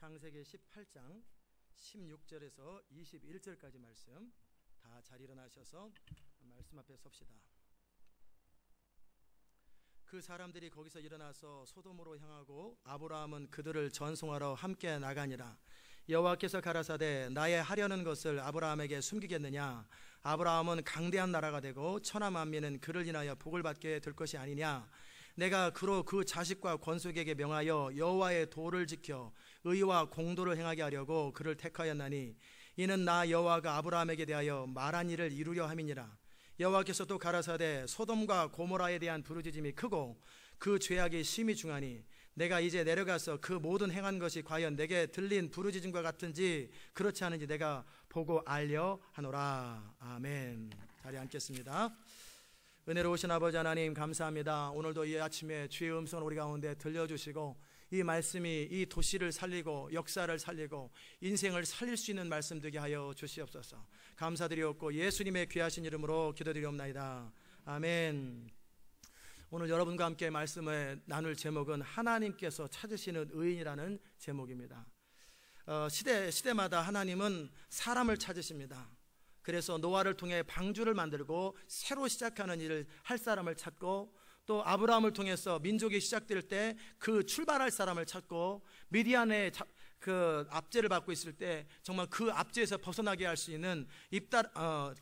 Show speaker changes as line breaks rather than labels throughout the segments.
창세기 18장 16절에서 21절까지 말씀, 다 잘 일어나셔서 말씀 앞에 섭시다. 그 사람들이 거기서 일어나서 소돔으로 향하고 아브라함은 그들을 전송하러 함께 나가니라. 여호와께서 가라사대 나의 하려는 것을 아브라함에게 숨기겠느냐? 아브라함은 강대한 나라가 되고 천하 만민은 그를 인하여 복을 받게 될 것이 아니냐? 내가 그로 그 자식과 권속에게 명하여 여호와의 도를 지켜 의와 공도를 행하게 하려고 그를 택하였나니 이는 나 여호와가 아브라함에게 대하여 말한 일을 이루려 함이니라. 여호와께서 또 가라사대 소돔과 고모라에 대한 부르짖음이 크고 그 죄악이 심히 중하니 내가 이제 내려가서 그 모든 행한 것이 과연 내게 들린 부르짖음과 같은지 그렇지 않은지 내가 보고 알려 하노라. 아멘. 자리에 앉겠습니다. 은혜로우신 아버지 하나님 감사합니다. 오늘도 이 아침에 주의 음성을 우리 가운데 들려주시고 이 말씀이 이 도시를 살리고 역사를 살리고 인생을 살릴 수 있는 말씀 되게 하여 주시옵소서. 감사드리옵고 예수님의 귀하신 이름으로 기도드리옵나이다. 아멘. 오늘 여러분과 함께 말씀을 나눌 제목은 하나님께서 찾으시는 의인이라는 제목입니다. 시대마다 하나님은 사람을 찾으십니다. 그래서 노아를 통해 방주를 만들고 새로 시작하는 일을 할 사람을 찾고, 또 아브라함을 통해서 민족이 시작될 때 그 출발할 사람을 찾고, 미디안의 그 압제를 받고 있을 때 정말 그 압제에서 벗어나게 할 수 있는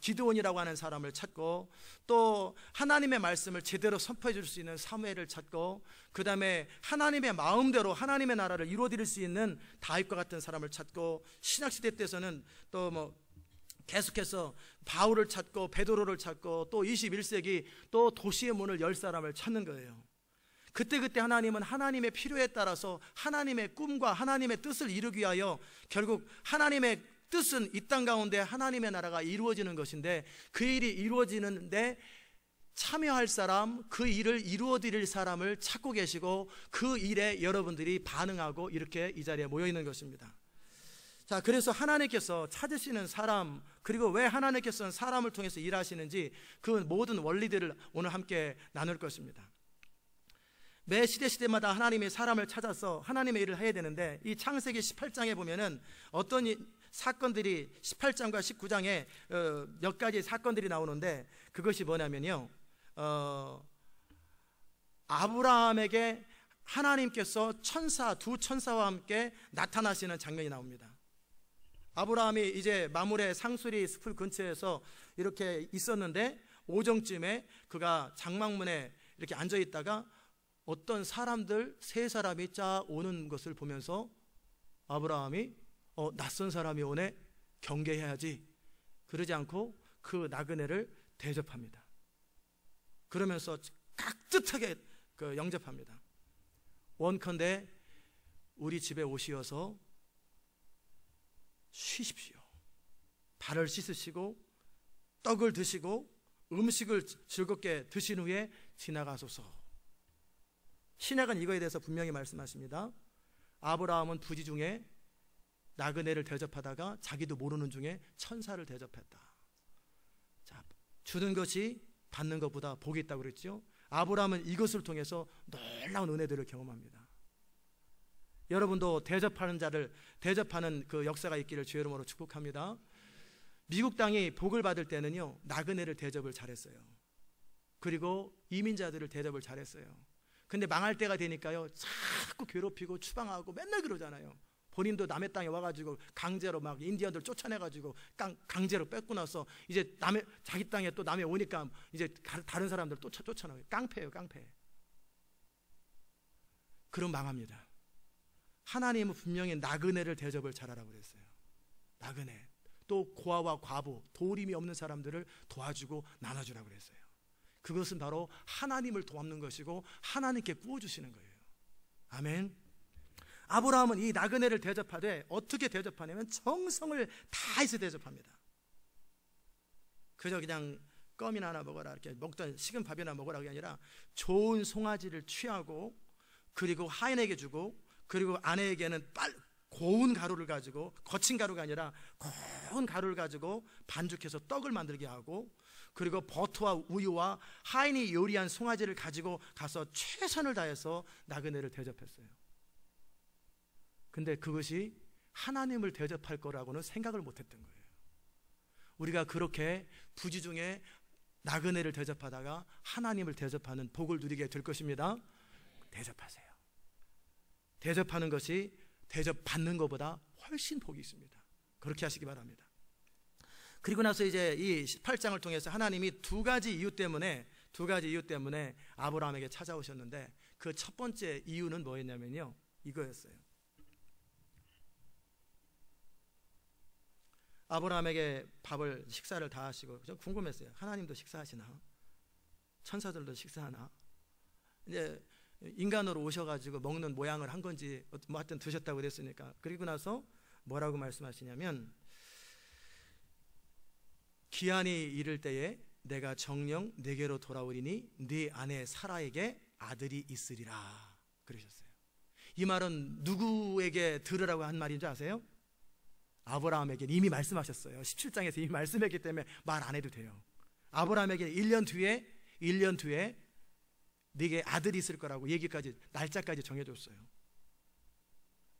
기드온이라고 하는 사람을 찾고, 또 하나님의 말씀을 제대로 선포해 줄 수 있는 사무엘을 찾고, 그 다음에 하나님의 마음대로 하나님의 나라를 이루어드릴 수 있는 다윗과 같은 사람을 찾고, 신약시대 때에서는 또 계속해서 바울을 찾고 베드로를 찾고, 또 21세기 또 도시의 문을 열 사람을 찾는 거예요. 그때 하나님은 하나님의 필요에 따라서 하나님의 꿈과 하나님의 뜻을 이루기 위하여 결국 하나님의 뜻은 이 땅 가운데 하나님의 나라가 이루어지는 것인데, 그 일이 이루어지는데 참여할 사람, 그 일을 이루어드릴 사람을 찾고 계시고, 그 일에 여러분들이 반응하고 이렇게 이 자리에 모여 있는 것입니다. 자, 그래서 하나님께서 찾으시는 사람, 그리고 왜 하나님께서는 사람을 통해서 일하시는지 그 모든 원리들을 오늘 함께 나눌 것입니다. 매 시대마다 하나님이 사람을 찾아서 하나님의 일을 해야 되는데, 이 창세기 18장에 보면은 어떤 사건들이 18장과 19장에 몇 가지 사건들이 나오는데, 그것이 뭐냐면요, 아브라함에게 하나님께서 두 천사와 함께 나타나시는 장면이 나옵니다. 아브라함이 이제 마므레 상수리 숲을 근처에서 이렇게 있었는데, 오정쯤에 그가 장막문에 이렇게 앉아 있다가 어떤 사람들 세 사람이 쫙 오는 것을 보면서 아브라함이 낯선 사람이 오네, 경계해야지. 그러지 않고 그 나그네를 대접합니다. 그러면서 깍듯하게 영접합니다. 원컨대 우리 집에 오시어서 쉬십시오. 발을 씻으시고 떡을 드시고 음식을 즐겁게 드신 후에 지나가소서. 신약은 이거에 대해서 분명히 말씀하십니다. 아브라함은 부지 중에 나그네를 대접하다가 자기도 모르는 중에 천사를 대접했다. 자, 주는 것이 받는 것보다 복이 있다고 그랬죠. 아브라함은 이것을 통해서 놀라운 은혜들을 경험합니다. 여러분도 대접하는 그 역사가 있기를 주의 이름으로 축복합니다. 미국 땅이 복을 받을 때는요, 나그네를 대접을 잘했어요. 그리고 이민자들을 대접을 잘했어요. 근데 망할 때가 되니까요, 자꾸 괴롭히고 추방하고 맨날 그러잖아요. 본인도 남의 땅에 와가지고 강제로 막 인디언들 쫓아내가지고 강제로 뺏고 나서 이제 자기 땅에 또 남의 오니까 이제 다른 사람들 또 쫓아나요. 깡패예요, 깡패. 그럼 망합니다. 하나님은 분명히 나그네를 대접을 잘하라고 그랬어요. 나그네, 또 고아와 과부, 도림이 없는 사람들을 도와주고 나눠주라고 그랬어요. 그것은 바로 하나님을 도와주는 것이고 하나님께 구워주시는 거예요. 아멘. 아브라함은 이 나그네를 대접하되 어떻게 대접하냐면 정성을 다해서 대접합니다. 그저 그냥 껌이나 하나 먹어라, 이렇게 먹던 식은 밥이나 먹으라 게 아니라 좋은 송아지를 취하고, 그리고 하인에게 주고, 그리고 아내에게는 고운 가루를 가지고, 거친 가루가 아니라 고운 가루를 가지고 반죽해서 떡을 만들게 하고, 그리고 버터와 우유와 하인이 요리한 송아지를 가지고 가서 최선을 다해서 나그네를 대접했어요. 근데 그것이 하나님을 대접할 거라고는 생각을 못했던 거예요. 우리가 그렇게 부지 중에 나그네를 대접하다가 하나님을 대접하는 복을 누리게 될 것입니다. 대접하세요. 대접하는 것이 대접받는 것보다 훨씬 복이 있습니다. 그렇게 하시기 바랍니다. 그리고 나서 이제 이 18장을 통해서 하나님이 두 가지 이유 때문에 아브라함에게 찾아오셨는데, 그 첫 번째 이유는 뭐였냐면요, 이거였어요. 아브라함에게 식사를 다 하시고, 좀 궁금했어요. 하나님도 식사하시나? 천사들도 식사하나? 이제 인간으로 오셔가지고 먹는 모양을 한 건지 뭐 하여튼 드셨다고 그랬으니까. 그리고 나서 뭐라고 말씀하시냐면, 기한이 이를 때에 내가 정녕 네게로 돌아오리니 네 아내 사라에게 아들이 있으리라 그러셨어요. 이 말은 누구에게 들으라고 한 말인 줄 아세요? 아브라함에게 이미 말씀하셨어요. 17장에서 이미 말씀했기 때문에 말 안 해도 돼요. 아브라함에게 1년 뒤에 네게 아들이 있을 거라고 날짜까지 정해줬어요.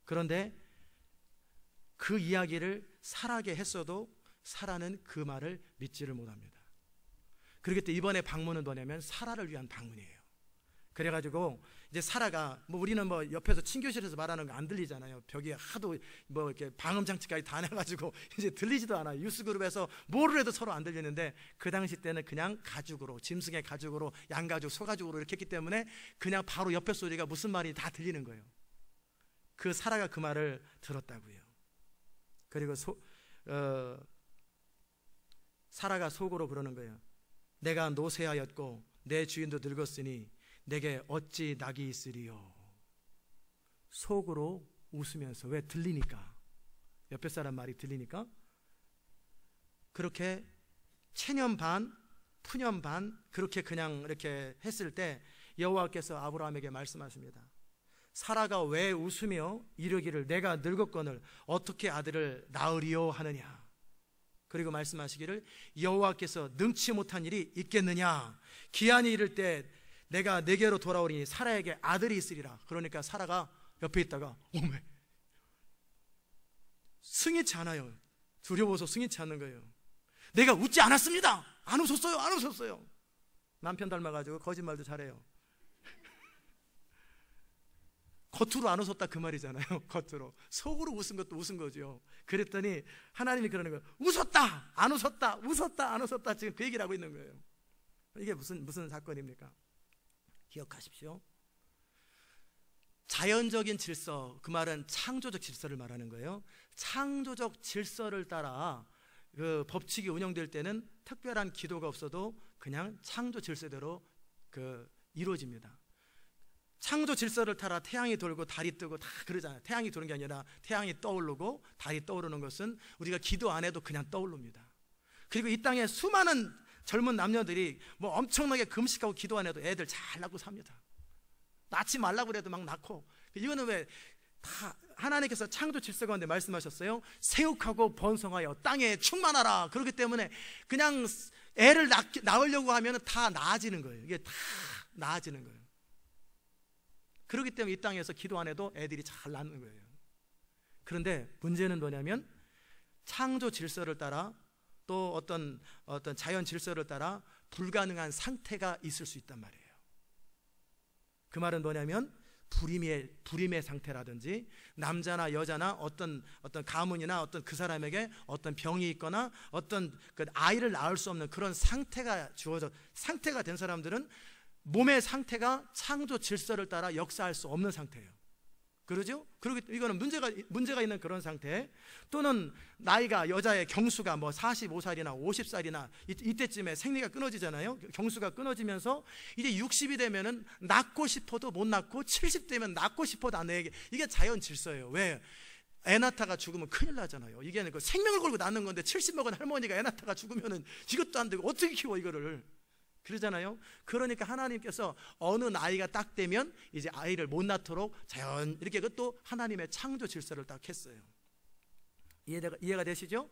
그런데 그 이야기를 사라에게 했어도 사라는 그 말을 믿지를 못합니다. 그렇기 때문에 이번에 방문은 뭐냐면 사라를 위한 방문이에요. 그래가지고 이제 사라가 우리는 옆에서 친교실에서 말하는 거 안 들리잖아요. 벽에 하도 이렇게 방음 장치까지 다 내가지고 이제 들리지도 않아요. 뉴스그룹에서 뭐를 해도 서로 안 들리는데, 그 당시 때는 그냥 가죽으로, 짐승의 가죽으로, 양가죽, 소가죽으로 이렇게 했기 때문에 그냥 바로 옆에 소리가 무슨 말이 다 들리는 거예요. 그 사라가 그 말을 들었다고요. 그리고 사라가 속으로 그러는 거예요. 내가 노쇠하였고 내 주인도 늙었으니 내게 어찌 낙이 있으리요. 속으로 웃으면서, 왜? 들리니까, 옆에 사람 말이 들리니까. 그렇게 체념 반 푸념 반 그렇게 그냥 이렇게 했을 때 여호와께서 아브라함에게 말씀하십니다. 사라가 왜 웃으며 이르기를 내가 늙었거늘 어떻게 아들을 낳으리요 하느냐. 그리고 말씀하시기를 여호와께서 능치 못한 일이 있겠느냐. 기한이 이를 때 내가 내게로 돌아오리니 사라에게 아들이 있으리라. 그러니까 사라가 옆에 있다가 오메, 승인치 않아요. 두려워서 승인치 않는 거예요. 내가 웃지 않았습니다. 안 웃었어요. 남편 닮아가지고 거짓말도 잘해요. 겉으로 안 웃었다 그 말이잖아요. 겉으로. 속으로 웃은 것도 웃은 거죠. 그랬더니 하나님이 그러는 거예요. 웃었다 안 웃었다 지금 그 얘기를 하고 있는 거예요. 이게 무슨 사건입니까? 기억하십시오. 자연적인 질서, 그 말은 창조적 질서를 말하는 거예요. 창조적 질서를 따라 그 법칙이 운영될 때는 특별한 기도가 없어도 그냥 창조 질서대로 이루어집니다. 창조 질서를 따라 태양이 돌고 달이 뜨고 다 그러잖아요. 태양이 도는 게 아니라 태양이 떠오르고 달이 떠오르는 것은 우리가 기도 안 해도 그냥 떠오릅니다. 그리고 이 땅에 수많은 젊은 남녀들이 엄청나게 금식하고 기도 안 해도 애들 잘 낳고 삽니다. 낳지 말라고 그래도 막 낳고. 이거는 왜? 다 하나님께서 창조 질서 가운데 말씀하셨어요. 생육하고 번성하여 땅에 충만하라. 그렇기 때문에 그냥 애를 낳으려고 하면 다 나아지는 거예요. 이게 다 나아지는 거예요. 그렇기 때문에 이 땅에서 기도 안 해도 애들이 잘 낳는 거예요. 그런데 문제는 뭐냐면 창조 질서를 따라 또 어떤 자연 질서를 따라 불가능한 상태가 있을 수 있단 말이에요. 그 말은 뭐냐면 불임의 상태라든지 상태나 여자나 어떤 가문이나 어떤 그 사람에게 어떤 병이 있거나 어떤 그 아이를 낳을 수 없는 그런 상태가 상태가 된 사람들은 몸의 상태가 창조 질서를 따라 역사할 수 없는 상태예요. 그러죠? 그리고 이거는 문제가 있는 그런 상태. 또는 나이가, 여자의 경수가 45살이나 50살이나 이때쯤에 생리가 끊어지잖아요. 경수가 끊어지면서 이제 60이 되면은 낳고 싶어도 못 낳고 70 되면 낳고 싶어도 안 해. 이게 자연 질서예요. 왜? 애 낳다가 죽으면 큰일 나잖아요. 이게 생명을 걸고 낳는 건데 70 먹은 할머니가 애 낳다가 죽으면은 이것도 안 되고 어떻게 키워 이거를. 그러잖아요. 그러니까 하나님께서 어느 나이가 딱 되면 이제 아이를 못 낳도록 자연 이렇게 그것도 하나님의 창조 질서를 딱 했어요. 이해가 되시죠?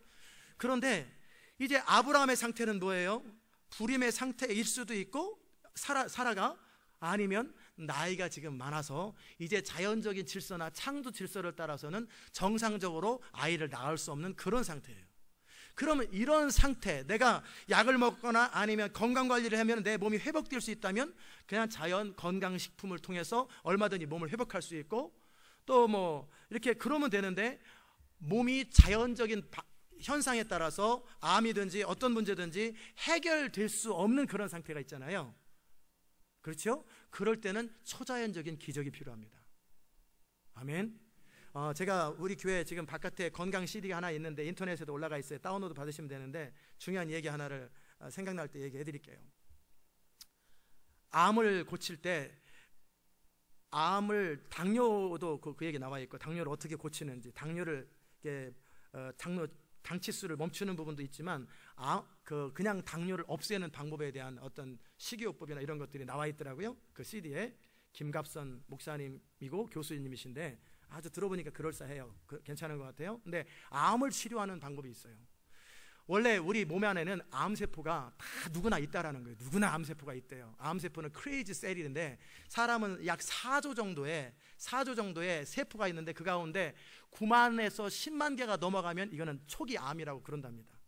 그런데 이제 아브라함의 상태는 뭐예요? 불임의 상태일 수도 있고 사라가 아니면 나이가 지금 많아서 이제 자연적인 질서나 창조 질서를 따라서는 정상적으로 아이를 낳을 수 없는 그런 상태예요. 그러면 이런 상태, 내가 약을 먹거나 아니면 건강관리를 하면 내 몸이 회복될 수 있다면 그냥 자연 건강식품을 통해서 얼마든지 몸을 회복할 수 있고, 또 뭐 이렇게 그러면 되는데, 몸이 자연적인 현상에 따라서 암이든지 어떤 문제든지 해결될 수 없는 그런 상태가 있잖아요. 그렇죠? 그럴 때는 초자연적인 기적이 필요합니다. 아멘. 제가 우리 교회 지금 바깥에 건강 CD가 하나 있는데 인터넷에도 올라가 있어요. 다운로드 받으시면 되는데 중요한 얘기 하나를 생각날 때 얘기해 드릴게요. 암을 고칠 때, 암을, 당뇨도 그 얘기 나와 있고, 당뇨를 어떻게 고치는지, 당뇨를 당치수를 멈추는 부분도 있지만, 그냥 당뇨를 없애는 방법에 대한 어떤 식이요법이나 이런 것들이 나와 있더라고요. 그 CD에 김갑선 목사님이고 교수님이신데 아주 들어보니까 그럴싸해요. 괜찮은 것 같아요. 근데 암을 치료하는 방법이 있어요. 원래 우리 몸 안에는 암세포가 다 누구나 있다라는 거예요. 누구나 암세포가 있대요. 암세포는 크레이지 셀인데, 사람은 약 4조 정도의 세포가 있는데 그 가운데 9만에서 10만 개가 넘어가면 이거는 초기 암이라고 그런답니다.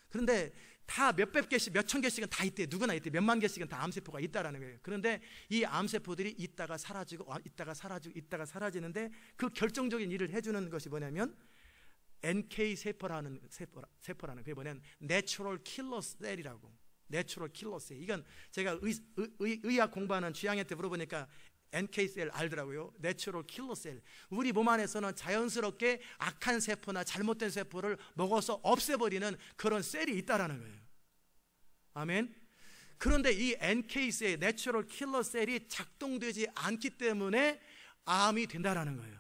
그런데 다 몇백 개씩, 몇천 개씩은 다 있대요. 누구나 있대요. 몇만 개씩은 다 암세포가 있다라는 거예요. 그런데 이 암세포들이 있다가 사라지고, 있다가 사라지고, 있다가 사라지는데, 그 결정적인 일을 해주는 것이 뭐냐면 NK 세포라는 그게 뭐냐면 내추럴 킬러 셀이라고. 내추럴 킬러 셀. 이건 제가 의학 공부하는 쥐양한테 물어보니까 NK셀 알더라고요. 내추럴 킬러 셀. 우리 몸 안에서는 자연스럽게 악한 세포나 잘못된 세포를 먹어서 없애버리는 그런 셀이 있다라는 거예요. 아멘. 그런데 이 NK셀, 내추럴 킬러 셀이 작동되지 않기 때문에 암이 된다라는 거예요.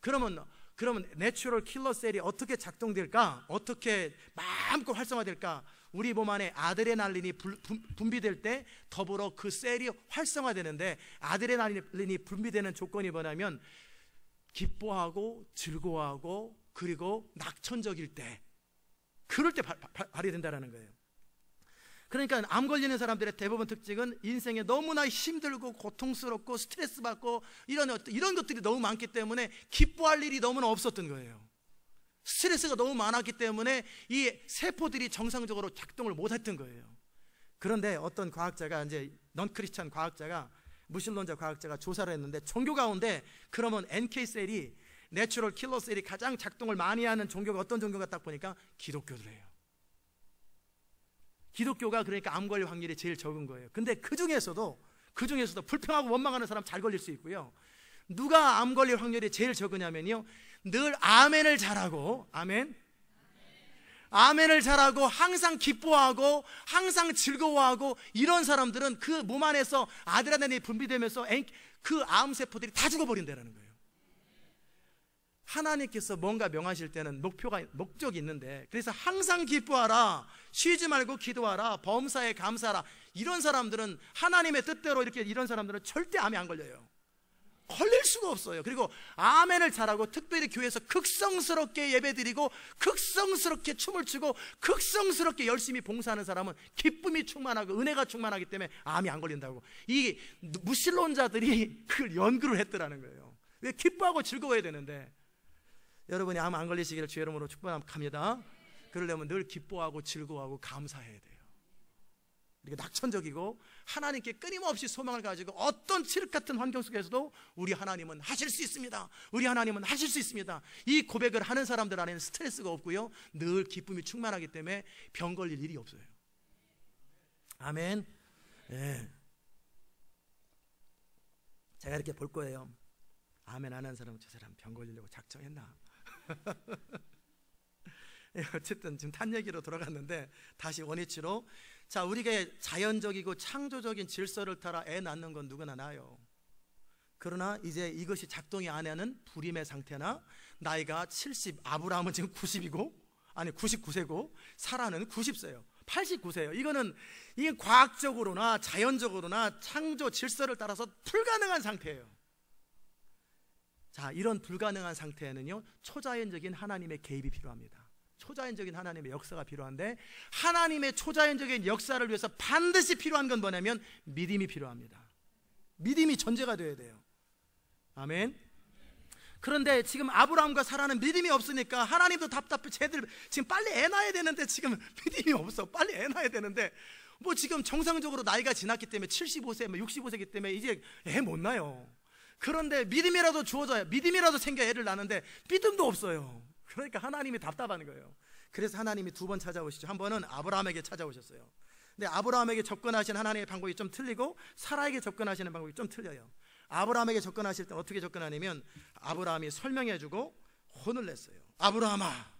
그러면 내추럴 킬러 셀이 어떻게 작동될까? 어떻게 마음껏 활성화될까? 우리 몸 안에 아드레날린이 분비될 때 더불어 그 셀이 활성화되는데, 아드레날린이 분비되는 조건이 뭐냐면 기뻐하고 즐거워하고 그리고 낙천적일 때, 그럴 때 발휘된다는 거예요. 그러니까 암 걸리는 사람들의 대부분 특징은 인생에 너무나 힘들고 고통스럽고 스트레스 받고 이런 것들이 너무 많기 때문에 기뻐할 일이 너무나 없었던 거예요. 스트레스가 너무 많았기 때문에 이 세포들이 정상적으로 작동을 못했던 거예요. 그런데 어떤 과학자가, 이제 넌크리스찬 과학자가, 무신론자 과학자가 조사를 했는데, 종교 가운데 그러면 NK셀이, 내추럴 킬러 셀이 가장 작동을 많이 하는 종교가 어떤 종교가 딱 보니까 기독교들이에요. 기독교가 그러니까 암 걸릴 확률이 제일 적은 거예요. 근데 그 중에서도 불평하고 원망하는 사람 잘 걸릴 수 있고요. 누가 암 걸릴 확률이 제일 적으냐면요, 늘 아멘을 잘하고, 아멘을 잘하고 항상 기뻐하고 항상 즐거워하고 이런 사람들은 그 몸 안에서 아드레날린이 분비되면서 그 암세포들이 다 죽어버린다는 거예요. 하나님께서 뭔가 명하실 때는 목적이 있는데, 그래서 항상 기뻐하라, 쉬지 말고 기도하라, 범사에 감사하라, 이런 사람들은 하나님의 뜻대로 이런 사람들은 절대 암에 안 걸려요. 걸릴 수가 없어요. 그리고 아멘을 잘하고 특별히 교회에서 극성스럽게 예배드리고 극성스럽게 춤을 추고 극성스럽게 열심히 봉사하는 사람은 기쁨이 충만하고 은혜가 충만하기 때문에 암이 안 걸린다고. 이 무신론자들이 그걸 연구를 했더라는 거예요. 왜? 기뻐하고 즐거워야 되는데. 여러분이 암 안 걸리시기를 주의 이름으로 축복합니다. 그러려면 늘 기뻐하고 즐거워하고 감사해야 돼요. 우리가 낙천적이고 하나님께 끊임없이 소망을 가지고 어떤 칠흑 같은 환경 속에서도 우리 하나님은 하실 수 있습니다. 우리 하나님은 하실 수 있습니다. 이 고백을 하는 사람들 안에는 스트레스가 없고요, 늘 기쁨이 충만하기 때문에 병 걸릴 일이 없어요. 아멘. 네. 제가 이렇게 볼 거예요. 아멘 안 하는 사람은 저 사람 병 걸리려고 작정했나? 어쨌든 지금 딴 얘기로 돌아갔는데, 다시 원위치로. 자, 우리가 자연적이고 창조적인 질서를 따라 애 낳는 건 누구나 나요. 그러나 이제 이것이 작동이 안 하는 불임의 상태나, 나이가 70, 아브라함은 지금 99세고 사라는 90세예요. 89세예요. 이게 과학적으로나 자연적으로나 창조 질서를 따라서 불가능한 상태예요. 자, 이런 불가능한 상태에는요, 초자연적인 하나님의 개입이 필요합니다. 초자연적인 하나님의 역사가 필요한데, 하나님의 초자연적인 역사를 위해서 반드시 필요한 건 뭐냐면 믿음이 필요합니다. 믿음이 전제가 되어야 돼요. 아멘. 그런데 지금 아브라함과 사라는 믿음이 없으니까 하나님도 답답해. 쟤들 지금 빨리 애 낳아야 되는데 지금 믿음이 없어. 빨리 애 낳아야 되는데 뭐 지금 정상적으로 나이가 지났기 때문에 75세, 65세이기 때문에 이제 애 못 낳아요. 그런데 믿음이라도 주어져야, 믿음이라도 생겨 애를 낳는데 믿음도 없어요. 그러니까 하나님이 답답한 거예요. 그래서 하나님이 두 번 찾아오시죠. 한 번은 아브라함에게 찾아오셨어요. 근데 아브라함에게 접근하신 하나님의 방법이 좀 틀리고 사라에게 접근하시는 방법이 좀 틀려요. 아브라함에게 접근하실 때 어떻게 접근하냐면 아브라함이 설명해주고 혼을 냈어요. 아브라함아,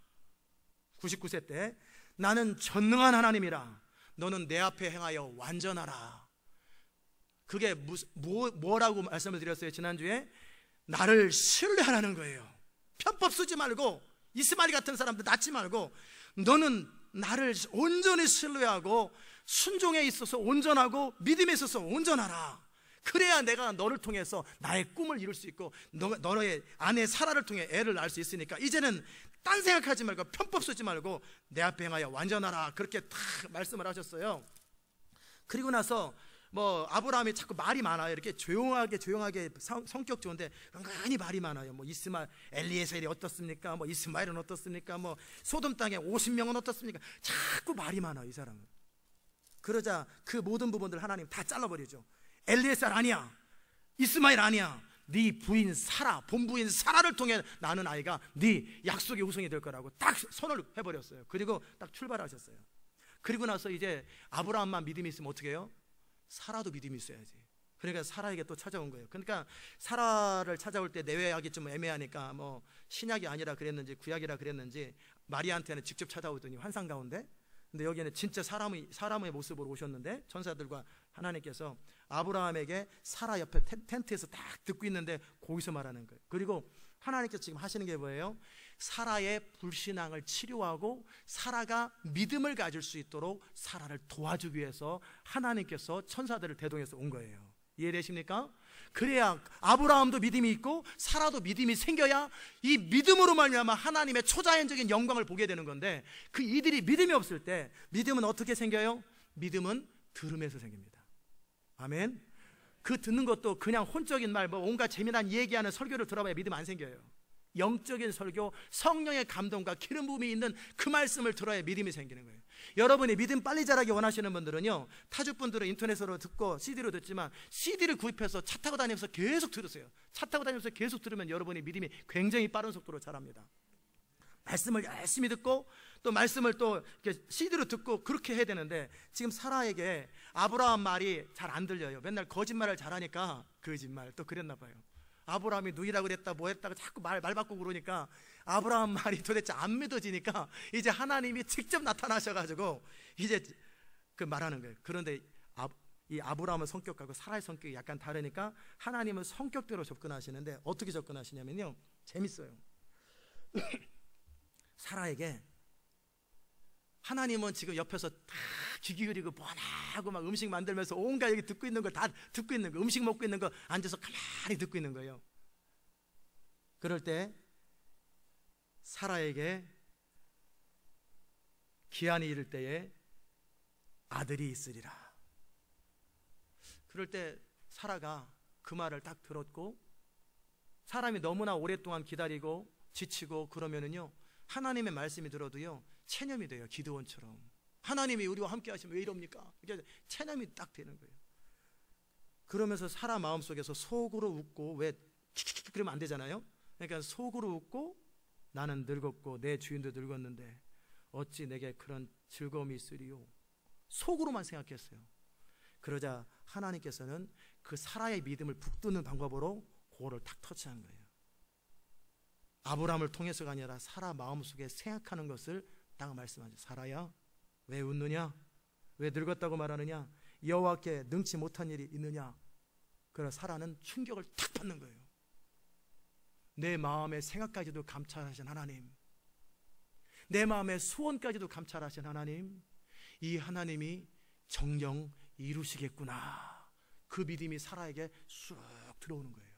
99세 때 나는 전능한 하나님이라. 너는 내 앞에 행하여 완전하라. 그게 뭐라고 말씀을 드렸어요 지난주에? 나를 신뢰하라는 거예요. 편법 쓰지 말고 이스마엘 같은 사람들 낳지 말고 너는 나를 온전히 신뢰하고 순종에 있어서 온전하고 믿음에 있어서 온전하라. 그래야 내가 너를 통해서 나의 꿈을 이룰 수 있고 너의 아내 사라를 통해 애를 낳을 수 있으니까 이제는 딴 생각하지 말고 편법 쓰지 말고 내 앞에 행하여 완전하라. 그렇게 딱 말씀을 하셨어요. 그리고 나서 뭐 아브라함이 자꾸 말이 많아요. 이렇게 조용하게 성격 좋은데 은근히 말이 많아요. 뭐 이스마엘, 엘리에셀이 어떻습니까? 뭐 이스마엘은 어떻습니까? 뭐 소돔 땅에 50명은 어떻습니까? 자꾸 말이 많아요 이 사람은. 그러자 그 모든 부분들 하나님 다 잘라버리죠. 엘리에셀 아니야, 이스마엘 아니야, 네 부인 사라, 본부인 사라를 통해 낳는 아이가 네 약속의 후손이 될 거라고 딱 선언을 해버렸어요. 그리고 딱 출발하셨어요. 그리고 나서 이제 아브라함만 믿음이 있으면 어떻게 해요? 사라도 믿음이 있어야지. 그러니까 사라에게 또 찾아온 거예요. 그러니까 사라를 찾아올 때 내외하기 좀 애매하니까 뭐 신약이 아니라 그랬는지 구약이라 그랬는지 마리아한테는 직접 찾아오더니 환상 가운데. 근데 여기는 진짜 사람의 모습으로 오셨는데 천사들과 하나님께서 아브라함에게 사라 옆에 텐트에서 딱 듣고 있는데 거기서 말하는 거예요. 그리고 하나님께서 지금 하시는 게 뭐예요? 사라의 불신앙을 치료하고 사라가 믿음을 가질 수 있도록 사라를 도와주기 위해서 하나님께서 천사들을 대동해서 온 거예요. 이해되십니까? 그래야 아브라함도 믿음이 있고 사라도 믿음이 생겨야 이 믿음으로 말미암아 하나님의 초자연적인 영광을 보게 되는 건데 그 이들이 믿음이 없을 때 믿음은 어떻게 생겨요? 믿음은 들음에서 생깁니다. 아멘. 그 듣는 것도 그냥 혼적인 말, 뭐 온갖 재미난 얘기하는 설교를 들어봐야 믿음 안 생겨요. 영적인 설교, 성령의 감동과 기름 부음이 있는 그 말씀을 들어야 믿음이 생기는 거예요. 여러분이 믿음 빨리 자라기 원하시는 분들은요, 타주분들은 인터넷으로 듣고 CD로 듣지만 CD를 구입해서 차 타고 다니면서 계속 들으세요. 차 타고 다니면서 계속 들으면 여러분의 믿음이 굉장히 빠른 속도로 자랍니다. 말씀을 열심히 듣고 또 말씀을 또 이렇게 CD로 듣고 그렇게 해야 되는데 지금 사라에게 아브라함 말이 잘 안 들려요. 맨날 거짓말을 잘하니까 거짓말 또 그랬나 봐요. 아브라함이 누이라고 그랬다 뭐 했다가 자꾸 말 바꾸고 그러니까 아브라함 말이 도대체 안 믿어지니까 이제 하나님이 직접 나타나셔가지고 이제 그 말하는 거예요. 그런데 이 아브라함의 성격하고 사라의 성격이 약간 다르니까 하나님은 성격대로 접근하시는데 어떻게 접근하시냐면요, 재밌어요. 사라에게 하나님은 지금 옆에서 다 귀 기울이고 뻔하고 막 음식 만들면서 온갖 여기 듣고 있는 걸 다 듣고 있는 거, 음식 먹고 있는 거 앉아서 가만히 듣고 있는 거예요. 그럴 때 사라에게 기한이 이를 때에 아들이 있으리라. 그럴 때 사라가 그 말을 딱 들었고, 사람이 너무나 오랫동안 기다리고 지치고 그러면은요, 하나님의 말씀이 들어도요 체념이 돼요. 기드온처럼 하나님이 우리와 함께 하시면 왜 이럽니까? 이렇게 체념이 딱 되는 거예요. 그러면서 사라 마음속에서 속으로 웃고, 왜 킥킥킥 그러면 안 되잖아요. 그러니까 속으로 웃고 나는 늙었고 내 주인도 늙었는데 어찌 내게 그런 즐거움이 있으리요. 속으로만 생각했어요. 그러자 하나님께서는 그 사라의 믿음을 북돋는 방법으로 그거를 탁 터치한 거예요. 아브라함을 통해서가 아니라 사라 마음속에 생각하는 것을 딱 말씀하죠. 사라야, 왜 웃느냐? 왜 늙었다고 말하느냐? 여호와께 능치 못한 일이 있느냐? 그래서 사라는 충격을 탁 받는 거예요. 내 마음의 생각까지도 감찰하신 하나님, 내 마음의 소원까지도 감찰하신 하나님, 이 하나님이 정령 이루시겠구나. 그 믿음이 사라에게 쑥 들어오는 거예요.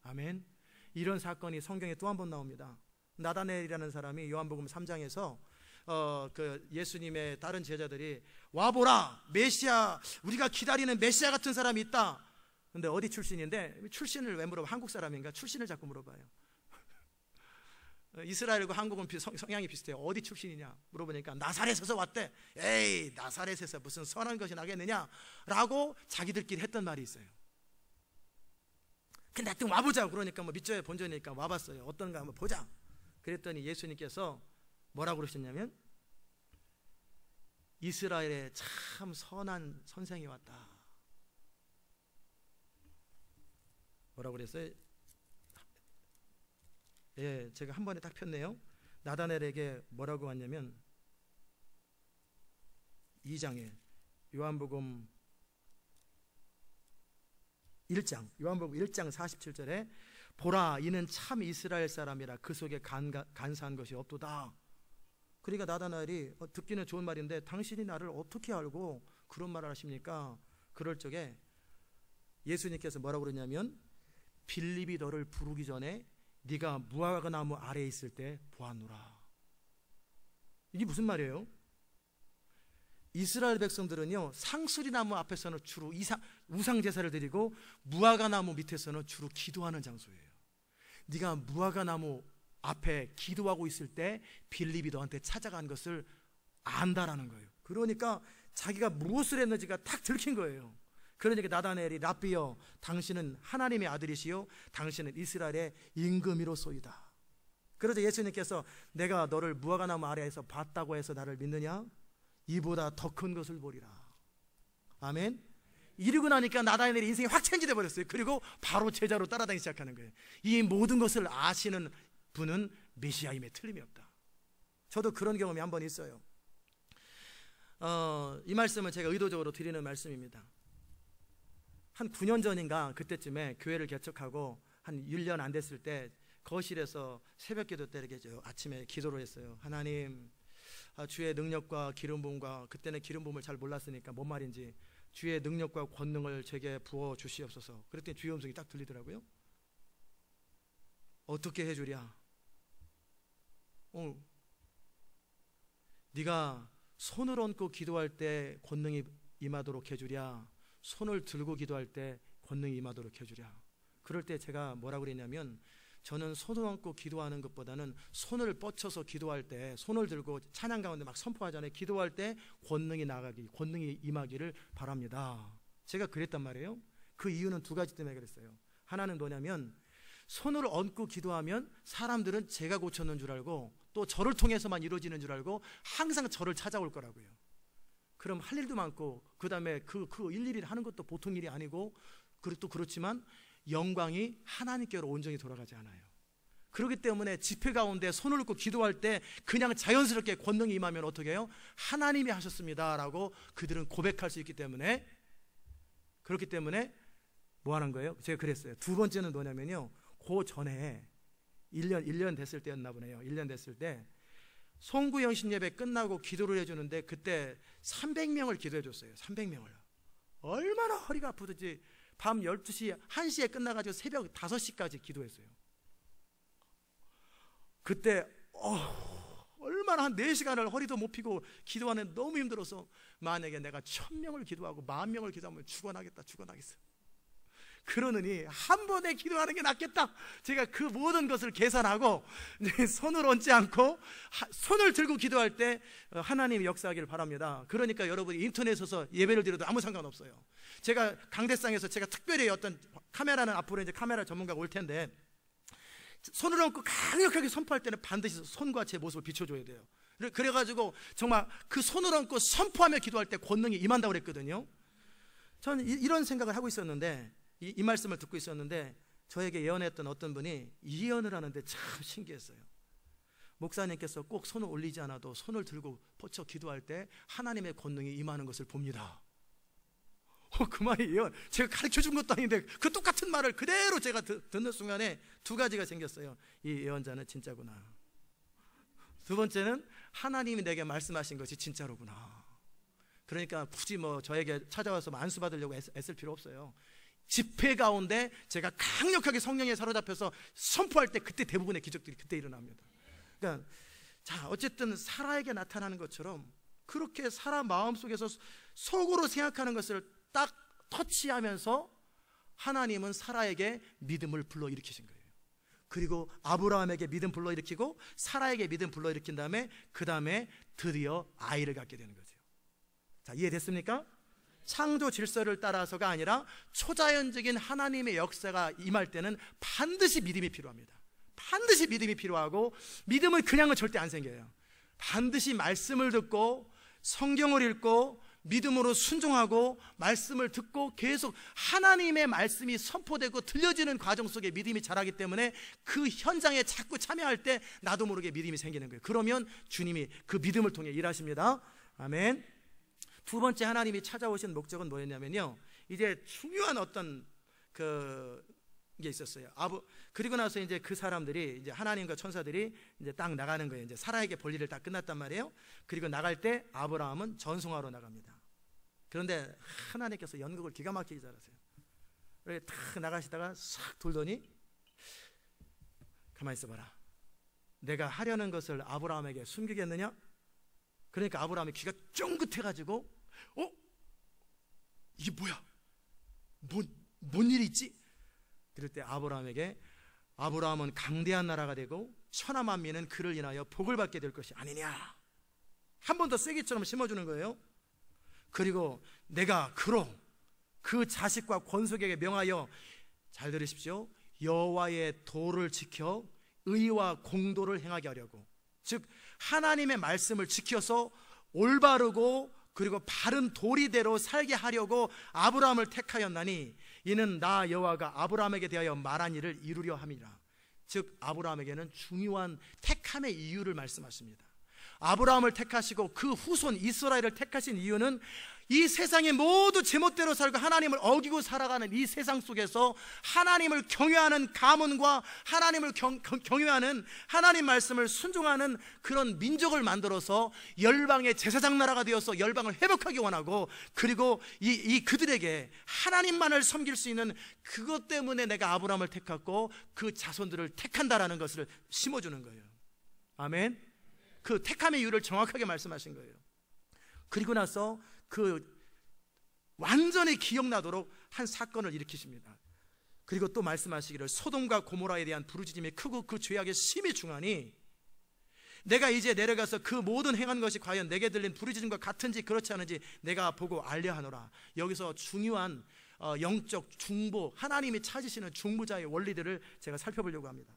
아멘. 이런 사건이 성경에 또 한 번 나옵니다. 나다넬이라는 사람이 요한복음 3장에서 그 예수님의 다른 제자들이 와보라, 메시아, 우리가 기다리는 메시아 같은 사람이 있다. 근데 어디 출신인데 출신을 왜 물어봐? 한국 사람인가? 출신을 자꾸 물어봐요. 이스라엘과 한국은 성향이 비슷해요. 어디 출신이냐 물어보니까 나사렛에서 왔대. 에이, 나사렛에서 무슨 선한 것이 나겠느냐 라고 자기들끼리 했던 말이 있어요. 근데 하여튼 와보자. 그러니까 뭐 밑져야 본전이니까 와봤어요. 어떤가 한번 보자. 그랬더니 예수님께서 뭐라고 그러셨냐면, 이스라엘에 참 선한 선생이 왔다. 뭐라고 그랬어요? 예, 제가 한 번에 딱 폈네요. 나다넬에게 뭐라고 왔냐면 2장에 요한복음 1장 47절에 보라, 이는 참 이스라엘 사람이라 그 속에 간사한 것이 없도다. 그러니까 나다넬이 듣기는 좋은 말인데 당신이 나를 어떻게 알고 그런 말을 하십니까? 그럴 적에 예수님께서 뭐라고 그러냐면, 빌립이 너를 부르기 전에 네가 무화과나무 아래에 있을 때 보았노라. 이게 무슨 말이에요? 이스라엘 백성들은요, 상수리나무 앞에서는 주로 우상 제사를 드리고 무화과나무 밑에서는 주로 기도하는 장소예요. 네가 무화과나무 앞에 기도하고 있을 때 빌립이 너한테 찾아간 것을 안다라는 거예요. 그러니까 자기가 무엇을 했는지가 딱 들킨 거예요. 그러니까 나다넬이 랍비여, 당신은 하나님의 아들이시요 당신은 이스라엘의 임금이로소이다. 그러자 예수님께서 내가 너를 무화과나무 아래에서 봤다고 해서 나를 믿느냐? 이보다 더 큰 것을 보리라. 아멘. 이러고 나니까 나다넬의 인생이 확 체인지돼 버렸어요. 그리고 바로 제자로 따라다니기 시작하는 거예요. 이 모든 것을 아시는 분은 메시아임에 틀림이 없다. 저도 그런 경험이 한 번 있어요. 이 말씀은 제가 의도적으로 드리는 말씀입니다. 한 9년 전인가 그때쯤에 교회를 개척하고 한 1년 안 됐을 때 거실에서 새벽 기도 때 이렇게 아침에 기도를 했어요. 하나님, 주의 능력과 기름 부음과, 그때는 기름 부음을 잘 몰랐으니까 뭔 말인지, 주의 능력과 권능을 제게 부어 주시옵소서. 그랬더니 주의 음성이 딱 들리더라고요. 어떻게 해주랴? 네가 손을 얹고 기도할 때 권능이 임하도록 해주랴? 손을 들고 기도할 때 권능이 임하도록 해주랴? 그럴 때 제가 뭐라고 그랬냐면, 저는 손을 얹고 기도하는 것보다는 손을 뻗쳐서 기도할 때, 손을 들고 찬양 가운데 막 선포하잖아요. 기도할 때 권능이 권능이 임하기를 바랍니다. 제가 그랬단 말이에요. 그 이유는 두 가지 때문에 그랬어요. 하나는 뭐냐면, 손을 얹고 기도하면 사람들은 제가 고쳤는 줄 알고 또 저를 통해서만 이루어지는 줄 알고 항상 저를 찾아올 거라고요. 그럼 할 일도 많고, 그 다음에 그 일일이 하는 것도 보통 일이 아니고, 또 그렇지만 영광이 하나님께로 온전히 돌아가지 않아요. 그렇기 때문에 집회 가운데 손을 얹고 기도할 때 그냥 자연스럽게 권능이 임하면 어떻게 해요? 하나님이 하셨습니다 라고 그들은 고백할 수 있기 때문에, 그렇기 때문에 뭐 하는 거예요? 제가 그랬어요. 두 번째는 뭐냐면요, 그 전에 1년 됐을 때였나 보네요. 1년 됐을 때 송구 영신 예배 끝나고 기도를 해주는데, 그때 300명을 기도해 줬어요. 300명을. 얼마나 허리가 아프든지 밤 12시, 1시에 끝나가지고 새벽 5시까지 기도했어요. 그때 얼마나 한 4시간을 허리도 못 펴고 기도하는 너무 힘들어서, 만약에 내가 1000명을 기도하고 10,000명을 기도하면 죽어나겠어. 그러느니 한 번에 기도하는 게 낫겠다. 제가 그 모든 것을 계산하고 손을 얹지 않고 손을 들고 기도할 때 하나님이 역사하기를 바랍니다. 그러니까 여러분이 인터넷에서 예배를 드려도 아무 상관없어요. 제가 강대상에서 제가 특별히 어떤 카메라는 앞으로 이제 카메라 전문가가 올 텐데, 손을 얹고 강력하게 선포할 때는 반드시 손과 제 모습을 비춰줘야 돼요. 그래가지고 정말 그 손을 얹고 선포하며 기도할 때 권능이 임한다고 그랬거든요. 저는 이런 생각을 하고 있었는데, 이 말씀을 듣고 있었는데, 저에게 예언했던 어떤 분이 이 예언을 하는데 참 신기했어요. 목사님께서 꼭 손을 올리지 않아도 손을 들고 뻗쳐 기도할 때 하나님의 권능이 임하는 것을 봅니다. 그 말이 예언, 제가 가르쳐준 것도 아닌데 그 똑같은 말을 그대로 제가 듣는 순간에 두 가지가 생겼어요. 이 예언자는 진짜구나. 두 번째는 하나님이 내게 말씀하신 것이 진짜로구나. 그러니까 굳이 뭐 저에게 찾아와서 안수 받으려고 애쓸 필요 없어요. 집회 가운데 제가 강력하게 성령에 사로잡혀서 선포할 때 그때 대부분의 기적들이 그때 일어납니다. 그러니까 자, 어쨌든 사라에게 나타나는 것처럼 그렇게 사라 마음속에서 속으로 생각하는 것을 딱 터치하면서 하나님은 사라에게 믿음을 불러일으키신 거예요. 그리고 아브라함에게 믿음 불러일으키고 사라에게 믿음 불러일으킨 다음에 그 다음에 드디어 아이를 갖게 되는 거죠. 자, 이해됐습니까? 창조 질서를 따라서가 아니라 초자연적인 하나님의 역사가 임할 때는 반드시 믿음이 필요합니다. 반드시 믿음이 필요하고, 믿음은 그냥은 절대 안 생겨요. 반드시 말씀을 듣고 성경을 읽고 믿음으로 순종하고 말씀을 듣고 계속 하나님의 말씀이 선포되고 들려지는 과정 속에 믿음이 자라기 때문에 그 현장에 자꾸 참여할 때 나도 모르게 믿음이 생기는 거예요. 그러면 주님이 그 믿음을 통해 일하십니다. 아멘. 두 번째 하나님이 찾아오신 목적은 뭐였냐면요, 이제 중요한 어떤 게 있었어요. 그리고 나서 이제 그 사람들이, 이제 하나님과 천사들이 이제 딱 나가는 거예요. 이제 사라에게 볼 일을 다 끝났단 말이에요. 그리고 나갈 때 아브라함은 전송하러 나갑니다. 그런데 하나님께서 연극을 기가 막히게 잘하세요. 이렇게 탁 나가시다가 싹 돌더니, 가만히 있어봐라, 내가 하려는 것을 아브라함에게 숨기겠느냐? 그러니까 아브라함의 귀가 쫑긋해가지고, 이게 뭐야? 뭔 일이 있지? 그럴 때 아브라함에게, 아브라함은 강대한 나라가 되고 천하만민은 그를 인하여 복을 받게 될 것이 아니냐, 한 번 더 쐐기처럼 심어주는 거예요. 그리고 내가 그로 그 자식과 권속에게 명하여, 잘 들으십시오, 여호와의 도를 지켜 의와 공도를 행하게 하려고, 즉 하나님의 말씀을 지켜서 올바르고 그리고 바른 도리대로 살게 하려고 아브라함을 택하였나니 이는 나 여호와가 아브라함에게 대하여 말한 일을 이루려 함이라. 즉 아브라함에게는 중요한 택함의 이유를 말씀하십니다. 아브라함을 택하시고 그 후손 이스라엘을 택하신 이유는 이 세상에 모두 제멋대로 살고 하나님을 어기고 살아가는 이 세상 속에서 하나님을 경외하는 가문과 하나님을 경외하는 하나님 말씀을 순종하는 그런 민족을 만들어서 열방의 제사장 나라가 되어서 열방을 회복하기 원하고, 그리고 그들에게 하나님만을 섬길 수 있는 그것 때문에 내가 아브라함을 택했고 그 자손들을 택한다라는 것을 심어주는 거예요. 아멘. 그 택함의 이유를 정확하게 말씀하신 거예요. 그리고 나서 그 완전히 기억나도록 한 사건을 일으키십니다. 그리고 또 말씀하시기를, 소돔과 고모라에 대한 부르짖음이 크고 그 죄악이 심히 중하니 내가 이제 내려가서 그 모든 행한 것이 과연 내게 들린 부르짖음과 같은지 그렇지 않은지 내가 보고 알려하노라. 여기서 중요한 영적 중보, 하나님이 찾으시는 중보자의 원리들을 제가 살펴보려고 합니다.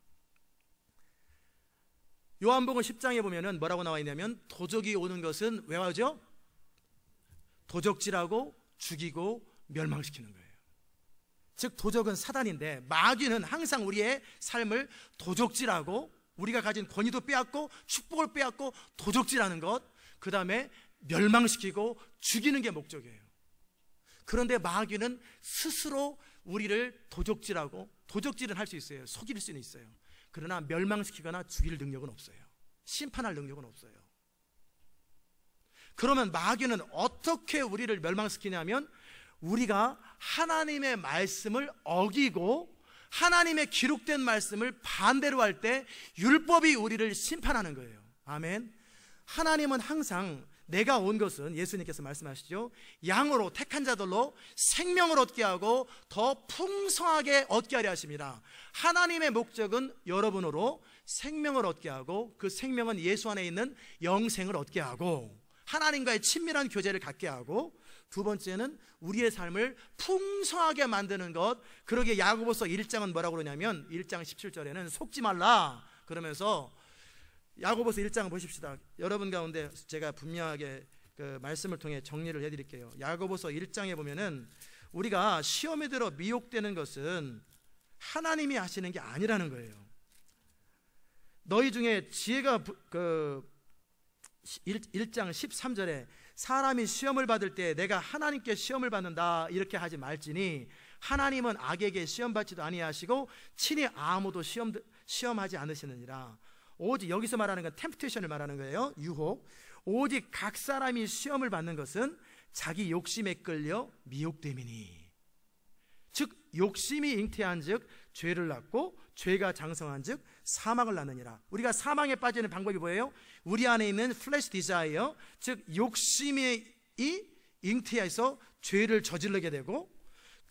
요한복음 10장에 보면은 뭐라고 나와 있냐면, 도적이 오는 것은 왜 와죠? 도적질하고 죽이고 멸망시키는 거예요. 즉 도적은 사단인데, 마귀는 항상 우리의 삶을 도적질하고 우리가 가진 권위도 빼앗고 축복을 빼앗고 도적질하는 것, 그 다음에 멸망시키고 죽이는 게 목적이에요. 그런데 마귀는 스스로 우리를 도적질하고, 도적질은 할 수 있어요. 속일 수는 있어요. 그러나 멸망시키거나 죽일 능력은 없어요. 심판할 능력은 없어요. 그러면 마귀는 어떻게 우리를 멸망시키냐면, 우리가 하나님의 말씀을 어기고 하나님의 기록된 말씀을 반대로 할 때 율법이 우리를 심판하는 거예요. 아멘. 하나님은 항상, 내가 온 것은, 예수님께서 말씀하시죠, 양으로 택한 자들로 생명을 얻게 하고 더 풍성하게 얻게 하려 하십니다. 하나님의 목적은 여러분으로 생명을 얻게 하고, 그 생명은 예수 안에 있는 영생을 얻게 하고 하나님과의 친밀한 교제를 갖게 하고, 두 번째는 우리의 삶을 풍성하게 만드는 것. 그러기에 야고보서 1장은 뭐라고 그러냐면, 1장 17절에는 속지 말라 그러면서, 야고보서 1장 보십시다. 여러분 가운데 제가 분명하게 그 말씀을 통해 정리를 해드릴게요. 야고보서 1장에 보면은 우리가 시험에 들어 미혹되는 것은 하나님이 하시는 게 아니라는 거예요. 너희 중에 지혜가 1장 13절에 사람이 시험을 받을 때 내가 하나님께 시험을 받는다 이렇게 하지 말지니 하나님은 악에게 시험받지도 아니하시고 친히 아무도 시험하지 않으시느니라. 오직, 여기서 말하는 건 템프테이션을 말하는 거예요. 유혹. 오직 각 사람이 시험을 받는 것은 자기 욕심에 끌려 미혹됨이니, 즉 욕심이 잉태한 즉 죄를 낳고 죄가 장성한 즉 사망을 낳느니라. 우리가 사망에 빠지는 방법이 뭐예요? 우리 안에 있는 플래시 디자이어, 즉 욕심이 잉태해서 죄를 저지르게 되고,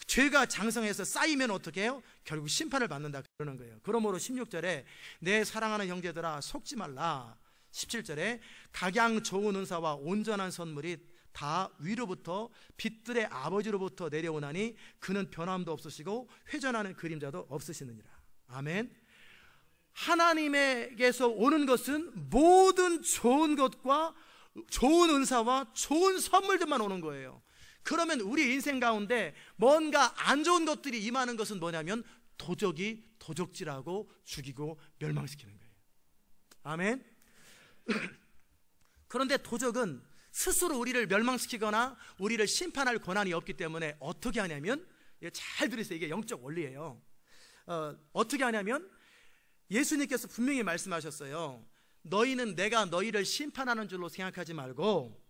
죄가 장성해서 쌓이면 어떻게 해요? 결국 심판을 받는다 그러는 거예요. 그러므로 16절에 내 사랑하는 형제들아 속지 말라. 17절에 각양 좋은 은사와 온전한 선물이 다 위로부터 빛들의 아버지로부터 내려오나니 그는 변함도 없으시고 회전하는 그림자도 없으시느니라. 아멘. 하나님에게서 오는 것은 모든 좋은 것과 좋은 은사와 좋은 선물들만 오는 거예요. 그러면 우리 인생 가운데 뭔가 안 좋은 것들이 임하는 것은 뭐냐면 도적이 도적질하고 죽이고 멸망시키는 거예요. 아멘. 그런데 도적은 스스로 우리를 멸망시키거나 우리를 심판할 권한이 없기 때문에 어떻게 하냐면, 잘 들으세요. 이게 영적 원리예요. 어떻게 하냐면 예수님께서 분명히 말씀하셨어요. 너희는 내가 너희를 심판하는 줄로 생각하지 말고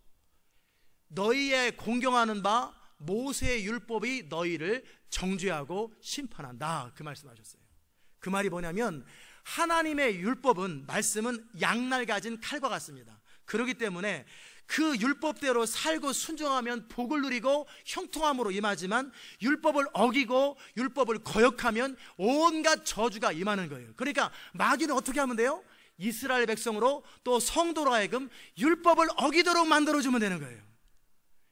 너희의 공경하는 바 모세의 율법이 너희를 정죄하고 심판한다, 그 말씀하셨어요. 그 말이 뭐냐면 하나님의 율법은, 말씀은 양날 가진 칼과 같습니다. 그렇기 때문에 그 율법대로 살고 순종하면 복을 누리고 형통함으로 임하지만 율법을 어기고 율법을 거역하면 온갖 저주가 임하는 거예요. 그러니까 마귀는 어떻게 하면 돼요? 이스라엘 백성으로 또 성도로 하여금 율법을 어기도록 만들어주면 되는 거예요.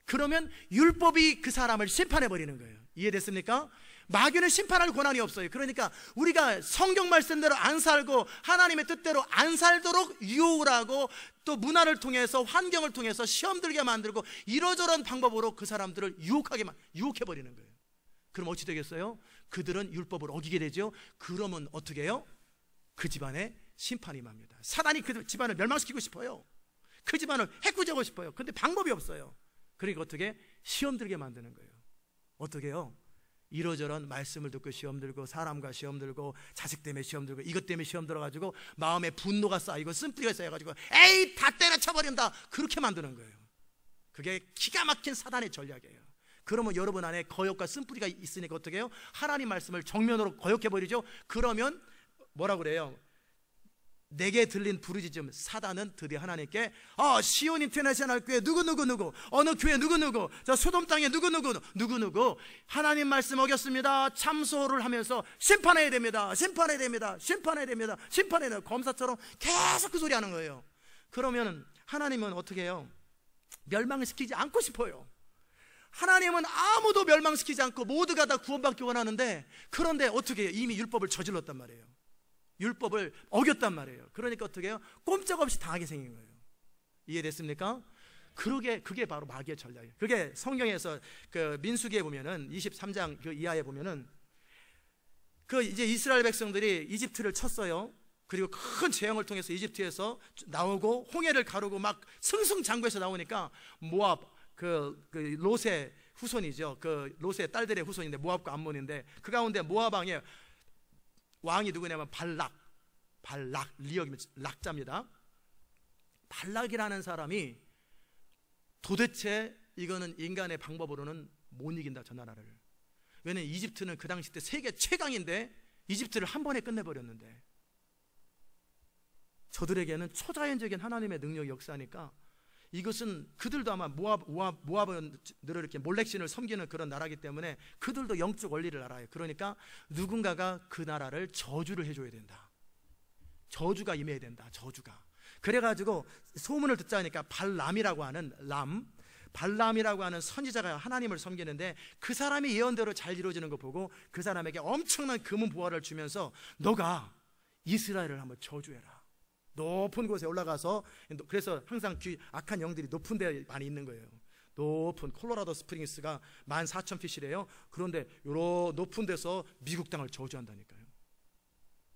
그러면 율법이 그 사람을 심판해버리는 거예요. 이해됐습니까? 마귀는 심판할 권한이 없어요. 그러니까 우리가 성경 말씀대로 안 살고 하나님의 뜻대로 안 살도록 유혹을 하고 또 문화를 통해서 환경을 통해서 시험 들게 만들고 이러저런 방법으로 그 사람들을 유혹해버리는 거예요. 그럼 어찌 되겠어요? 그들은 율법을 어기게 되죠. 그러면 어떻게 해요? 그 집안에 심판이 임합니다. 사단이 그 집안을 멸망시키고 싶어요. 그 집안을 해코지하고 싶어요. 근데 방법이 없어요. 그러니까 어떻게? 시험 들게 만드는 거예요. 어떻게 해요? 이러저런 말씀을 듣고 시험 들고 사람과 시험 들고 자식 때문에 시험 들고 이것 때문에 시험 들어가지고 마음에 분노가 쌓이고 쓴뿌리가 쌓여가지고 에이 다 때려쳐버린다, 그렇게 만드는 거예요. 그게 기가 막힌 사단의 전략이에요. 그러면 여러분 안에 거역과 쓴뿌리가 있으니까 어떻게 해요? 하나님 말씀을 정면으로 거역해버리죠. 그러면 뭐라고 그래요? 내게 들린 부르짖음, 사단은 드디어 하나님께 시온 인터내셔널 교회 누구누구, 어느 교회 누구누구, 저 소돔 땅에 누구누구 하나님 말씀 어겼습니다, 참소를 하면서 심판해야 됩니다, 심판해야 됩니다, 심판해야 됩니다, 심판해야 됩니다, 검사처럼 계속 그 소리 하는 거예요. 그러면 하나님은 어떻게 해요? 멸망시키지 않고 싶어요. 하나님은 아무도 멸망시키지 않고 모두가 다 구원받기 원하는데, 그런데 어떻게 해요? 이미 율법을 저질렀단 말이에요. 율법을 어겼단 말이에요. 그러니까 어떻게 해요? 꼼짝없이 당하게 생긴 거예요. 이해됐습니까? 그게 바로 마귀의 전략이에요. 그게 성경에서 그 민수기에 보면은 23장 그 이하에 보면은 그 이제 이스라엘 백성들이 이집트를 쳤어요. 그리고 큰 재앙을 통해서 이집트에서 나오고 홍해를 가르고 막 승승장구해서 나오니까 모압 그 롯의 후손이죠. 그 롯의 딸들의 후손인데 모압과 암몬인데 그 가운데 모압 왕의 왕이 누구냐면 발락, 리역이면 락자입니다. 발락이라는 사람이 도대체 이거는 인간의 방법으로는 못 이긴다, 저 나라를. 왜냐면 이집트는 그 당시 때 세계 최강인데 이집트를 한 번에 끝내버렸는데, 저들에게는 초자연적인 하나님의 능력이 역사하니까 이것은 그들도 아마 모압은 늘 이렇게 몰렉신을 섬기는 그런 나라이기 때문에 그들도 영적 원리를 알아요. 그러니까 누군가가 그 나라를 저주를 해줘야 된다. 저주가 임해야 된다. 저주가. 그래가지고 소문을 듣자니까 발람이라고 하는 발람이라고 하는 선지자가 하나님을 섬기는데 그 사람이 예언대로 잘 이루어지는 거 보고 그 사람에게 엄청난 금은 보화를 주면서 너가 이스라엘을 한번 저주해라. 높은 곳에 올라가서, 그래서 항상 악한 영들이 높은 데 많이 있는 거예요. 높은 콜로라도 스프링스가 14,000피시래요. 그런데 요런 높은 데서 미국 땅을 저주한다니까요.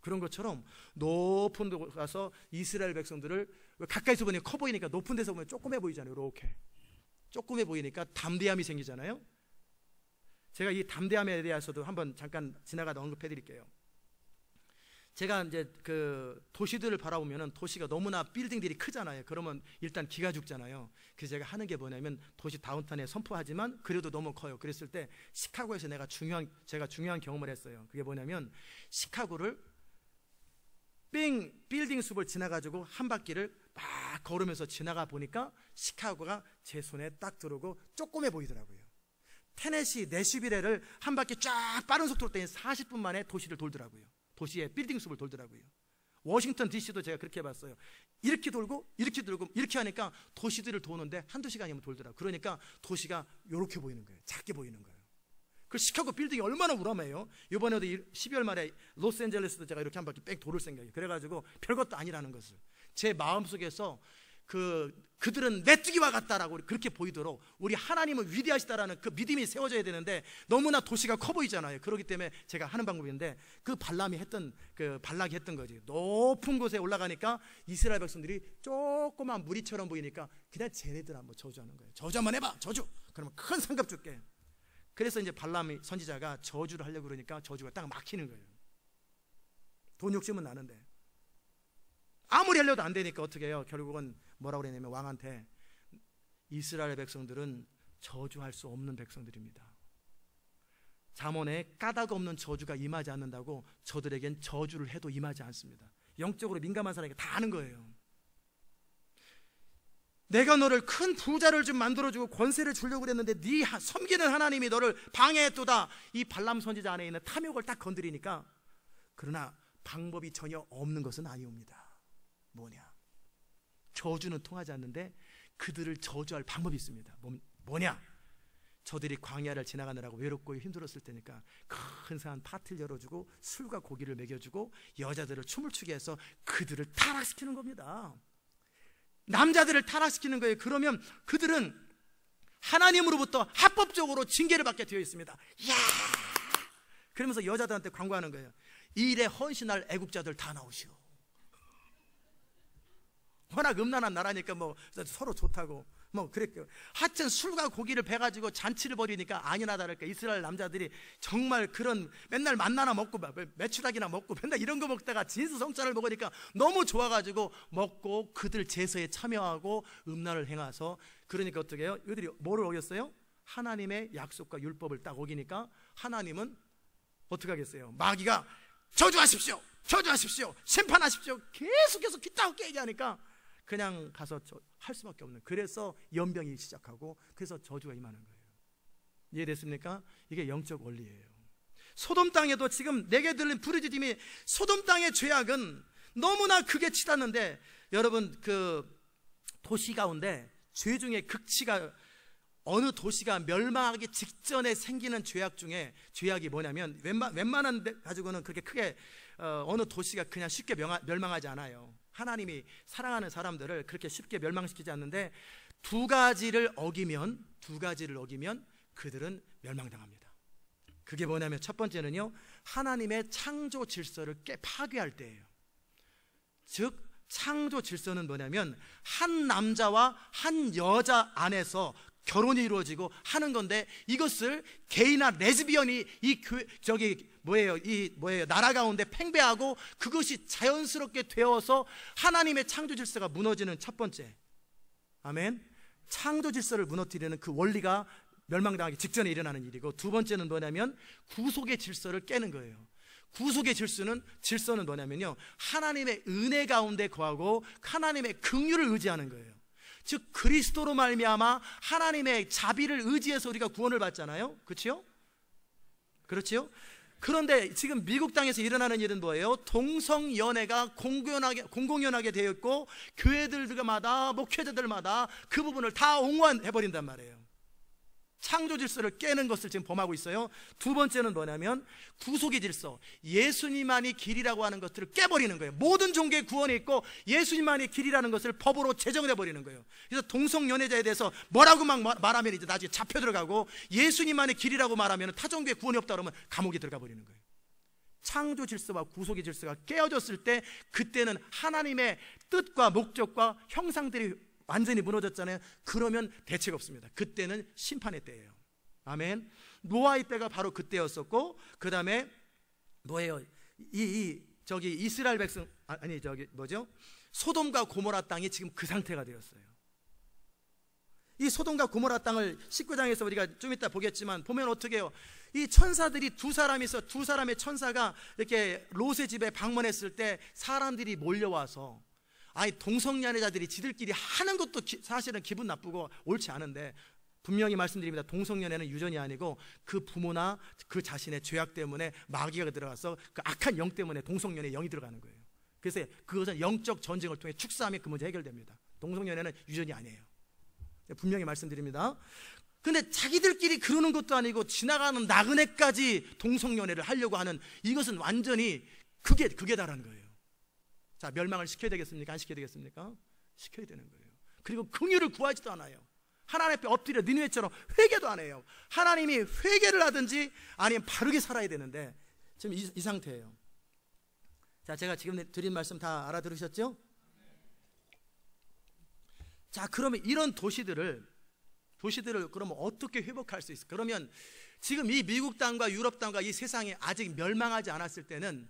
그런 것처럼 높은 데 가서 이스라엘 백성들을, 가까이서 보니 커 보이니까 높은 데서 보면 조그매 보이잖아요. 이렇게 조그매 보이니까 담대함이 생기잖아요. 제가 이 담대함에 대해서도 한번 잠깐 지나가다 언급해 드릴게요. 제가 이제 그 도시들을 바라보면은 도시가 너무나 빌딩들이 크잖아요. 그러면 일단 기가 죽잖아요. 그래서 제가 하는 게 뭐냐면 도시 다운타운에 선포하지만 그래도 너무 커요. 그랬을 때 시카고에서 제가 중요한 경험을 했어요. 그게 뭐냐면 시카고를 빌딩 숲을 지나가지고 한 바퀴를 막 걸으면서 지나가 보니까 시카고가 제 손에 딱 들어오고 조그매 보이더라고요. 테네시 내슈빌레를 한 바퀴 쫙 빠른 속도로 때니 40분 만에 도시를 돌더라고요. 도시의 빌딩 숲을 돌더라고요. 워싱턴 DC도 제가 그렇게 해봤어요. 이렇게 돌고 이렇게 돌고 이렇게 하니까 도시들을 도는데 한두 시간이면 돌더라고요. 그러니까 도시가 이렇게 보이는 거예요. 작게 보이는 거예요. 그 시카고 빌딩이 얼마나 우람해요. 이번에도 12월 말에 로스앤젤레스도 제가 이렇게 한 바퀴 뺑 돌을 생각이에요. 그래가지고 별것도 아니라는 것을 제 마음속에서 그들은 메뚜기와 같다라고 그렇게 보이도록 우리 하나님은 위대하시다라는 그 믿음이 세워져야 되는데 너무나 도시가 커 보이잖아요. 그렇기 때문에 제가 하는 방법인데 발락이 했던 거지. 높은 곳에 올라가니까 이스라엘 백성들이 조그만 무리처럼 보이니까 그냥 쟤네들 한번 저주하는 거예요. 저주 한번 해봐, 저주. 그러면 큰 상급 줄게. 그래서 이제 발람 선지자가 저주를 하려고 그러니까 저주가 딱 막히는 거예요. 돈 욕심은 나는데 아무리 하려도 안 되니까 어떻게 해요? 결국은 뭐라고 그러냐면 왕한테 이스라엘 백성들은 저주할 수 없는 백성들입니다. 잠언에 까닭 없는 저주가 임하지 않는다고 저들에겐 저주를 해도 임하지 않습니다. 영적으로 민감한 사람에게 다 아는 거예요. 내가 너를 큰 부자를 좀 만들어주고 권세를 주려고 그랬는데 네 섬기는 하나님이 너를 방해했도다. 이 발람 선지자 안에 있는 탐욕을 딱 건드리니까 그러나 방법이 전혀 없는 것은 아니옵니다. 뭐냐? 저주는 통하지 않는데 그들을 저주할 방법이 있습니다. 뭐냐? 저들이 광야를 지나가느라고 외롭고 힘들었을 때니까 근사한 파티를 열어주고 술과 고기를 먹여주고 여자들을 춤을 추게 해서 그들을 타락시키는 겁니다. 남자들을 타락시키는 거예요. 그러면 그들은 하나님으로부터 합법적으로 징계를 받게 되어 있습니다. 이야! 그러면서 여자들한테 광고하는 거예요. 이 일에 헌신할 애국자들 다 나오시오. 워낙 음란한 나라니까 뭐 서로 좋다고 뭐 그랬고요. 하여튼 술과 고기를 배가지고 잔치를 벌이니까 아니나 다를까 이스라엘 남자들이 정말 그런 맨날 만나나 먹고 메추라기나 먹고 맨날 이런 거 먹다가 진수성찬을 먹으니까 너무 좋아가지고 먹고 그들 제사에 참여하고 음란을 행해서 그러니까 어떻게 해요? 이들이 뭐를 어겼어요? 하나님의 약속과 율법을 딱 어기니까 하나님은 어떻게 하겠어요? 마귀가 저주하십시오, 저주하십시오, 심판하십시오 계속해서 귀따갑게 얘기하니까 그냥 가서 할 수밖에 없는. 그래서 연병이 시작하고 그래서 저주가 임하는 거예요. 이해됐습니까? 이게 영적 원리예요. 소돔 땅에도 지금 내게 들린 부르짖음이 소돔 땅의 죄악은 너무나 크게 치닫는데 여러분 그 도시 가운데 죄 중에 극치가 어느 도시가 멸망하기 직전에 생기는 죄악 중에 죄악이 뭐냐면 웬만한 데 가지고는 그렇게 크게 어느 도시가 그냥 쉽게 멸망하지 않아요. 하나님이 사랑하는 사람들을 그렇게 쉽게 멸망시키지 않는데 두 가지를 어기면 그들은 멸망당합니다. 그게 뭐냐면 첫 번째는요, 하나님의 창조 질서를 파괴할 때예요. 즉 창조 질서는 뭐냐면 한 남자와 한 여자 안에서 결혼이 이루어지고 하는 건데 이것을 게이나 레즈비언이 나라 가운데 팽배하고 그것이 자연스럽게 되어서 하나님의 창조 질서가 무너지는 첫 번째. 아멘. 창조 질서를 무너뜨리는 그 원리가 멸망당하기 직전에 일어나는 일이고, 두 번째는 뭐냐면 구속의 질서를 깨는 거예요. 구속의 질서는 뭐냐면요, 하나님의 은혜 가운데 거하고 하나님의 긍휼을 의지하는 거예요. 즉 그리스도로 말미암아 하나님의 자비를 의지해서 우리가 구원을 받잖아요. 그렇죠? 그렇죠? 그런데 지금 미국 땅에서 일어나는 일은 뭐예요? 동성연애가 공공연하게 되어 있고 교회들마다 목회자들마다 그 부분을 다 옹호해버린단 말이에요. 창조 질서를 깨는 것을 지금 범하고 있어요. 두 번째는 뭐냐면 구속의 질서, 예수님만이 길이라고 하는 것들을 깨버리는 거예요. 모든 종교의 구원이 있고 예수님만이 길이라는 것을 법으로 제정을 해버리는 거예요. 그래서 동성연애자에 대해서 뭐라고 막 말하면 이제 나중에 잡혀 들어가고, 예수님만의 길이라고 말하면 타종교의 구원이 없다 그러면 감옥에 들어가 버리는 거예요. 창조 질서와 구속의 질서가 깨어졌을 때 그때는 하나님의 뜻과 목적과 형상들이 완전히 무너졌잖아요. 그러면 대책 없습니다. 그때는 심판의 때예요. 아멘. 노아의 때가 바로 그때였었고, 그 다음에 뭐예요? 이스라엘 백성 소돔과 고모라 땅이 지금 그 상태가 되었어요. 이 소돔과 고모라 땅을 19장에서 우리가 좀 이따 보겠지만 보면 어떻게 해요? 이 천사들이 두 사람의 천사가 이렇게 롯의 집에 방문했을 때 사람들이 몰려와서, 동성연애자들이 지들끼리 하는 것도 사실은 기분 나쁘고 옳지 않은데 분명히 말씀드립니다. 동성연애는 유전이 아니고 그 부모나 그 자신의 죄악 때문에 마귀가 들어가서 그 악한 영 때문에 동성연애에 영이 들어가는 거예요. 그래서 그것은 영적 전쟁을 통해 축사하면 그 문제 해결됩니다. 동성연애는 유전이 아니에요. 분명히 말씀드립니다. 근데 자기들끼리 그러는 것도 아니고 지나가는 나그네까지 동성연애를 하려고 하는, 이것은 완전히 극에 달하는 거예요. 자, 멸망을 시켜야 되겠습니까? 안 시켜야 되겠습니까? 시켜야 되는 거예요. 그리고 긍휼을 구하지도 않아요. 하나님 앞에 엎드려 니느웨처럼 회개도 안 해요. 하나님이 회개를 하든지 아니면 바르게 살아야 되는데 지금 이 상태예요. 자, 제가 지금 드린 말씀 다 알아들으셨죠? 자, 그러면 이런 도시들을 그러면 어떻게 회복할 수 있을까? 그러면 지금 이 미국 땅과 유럽 땅과 이 세상이 아직 멸망하지 않았을 때는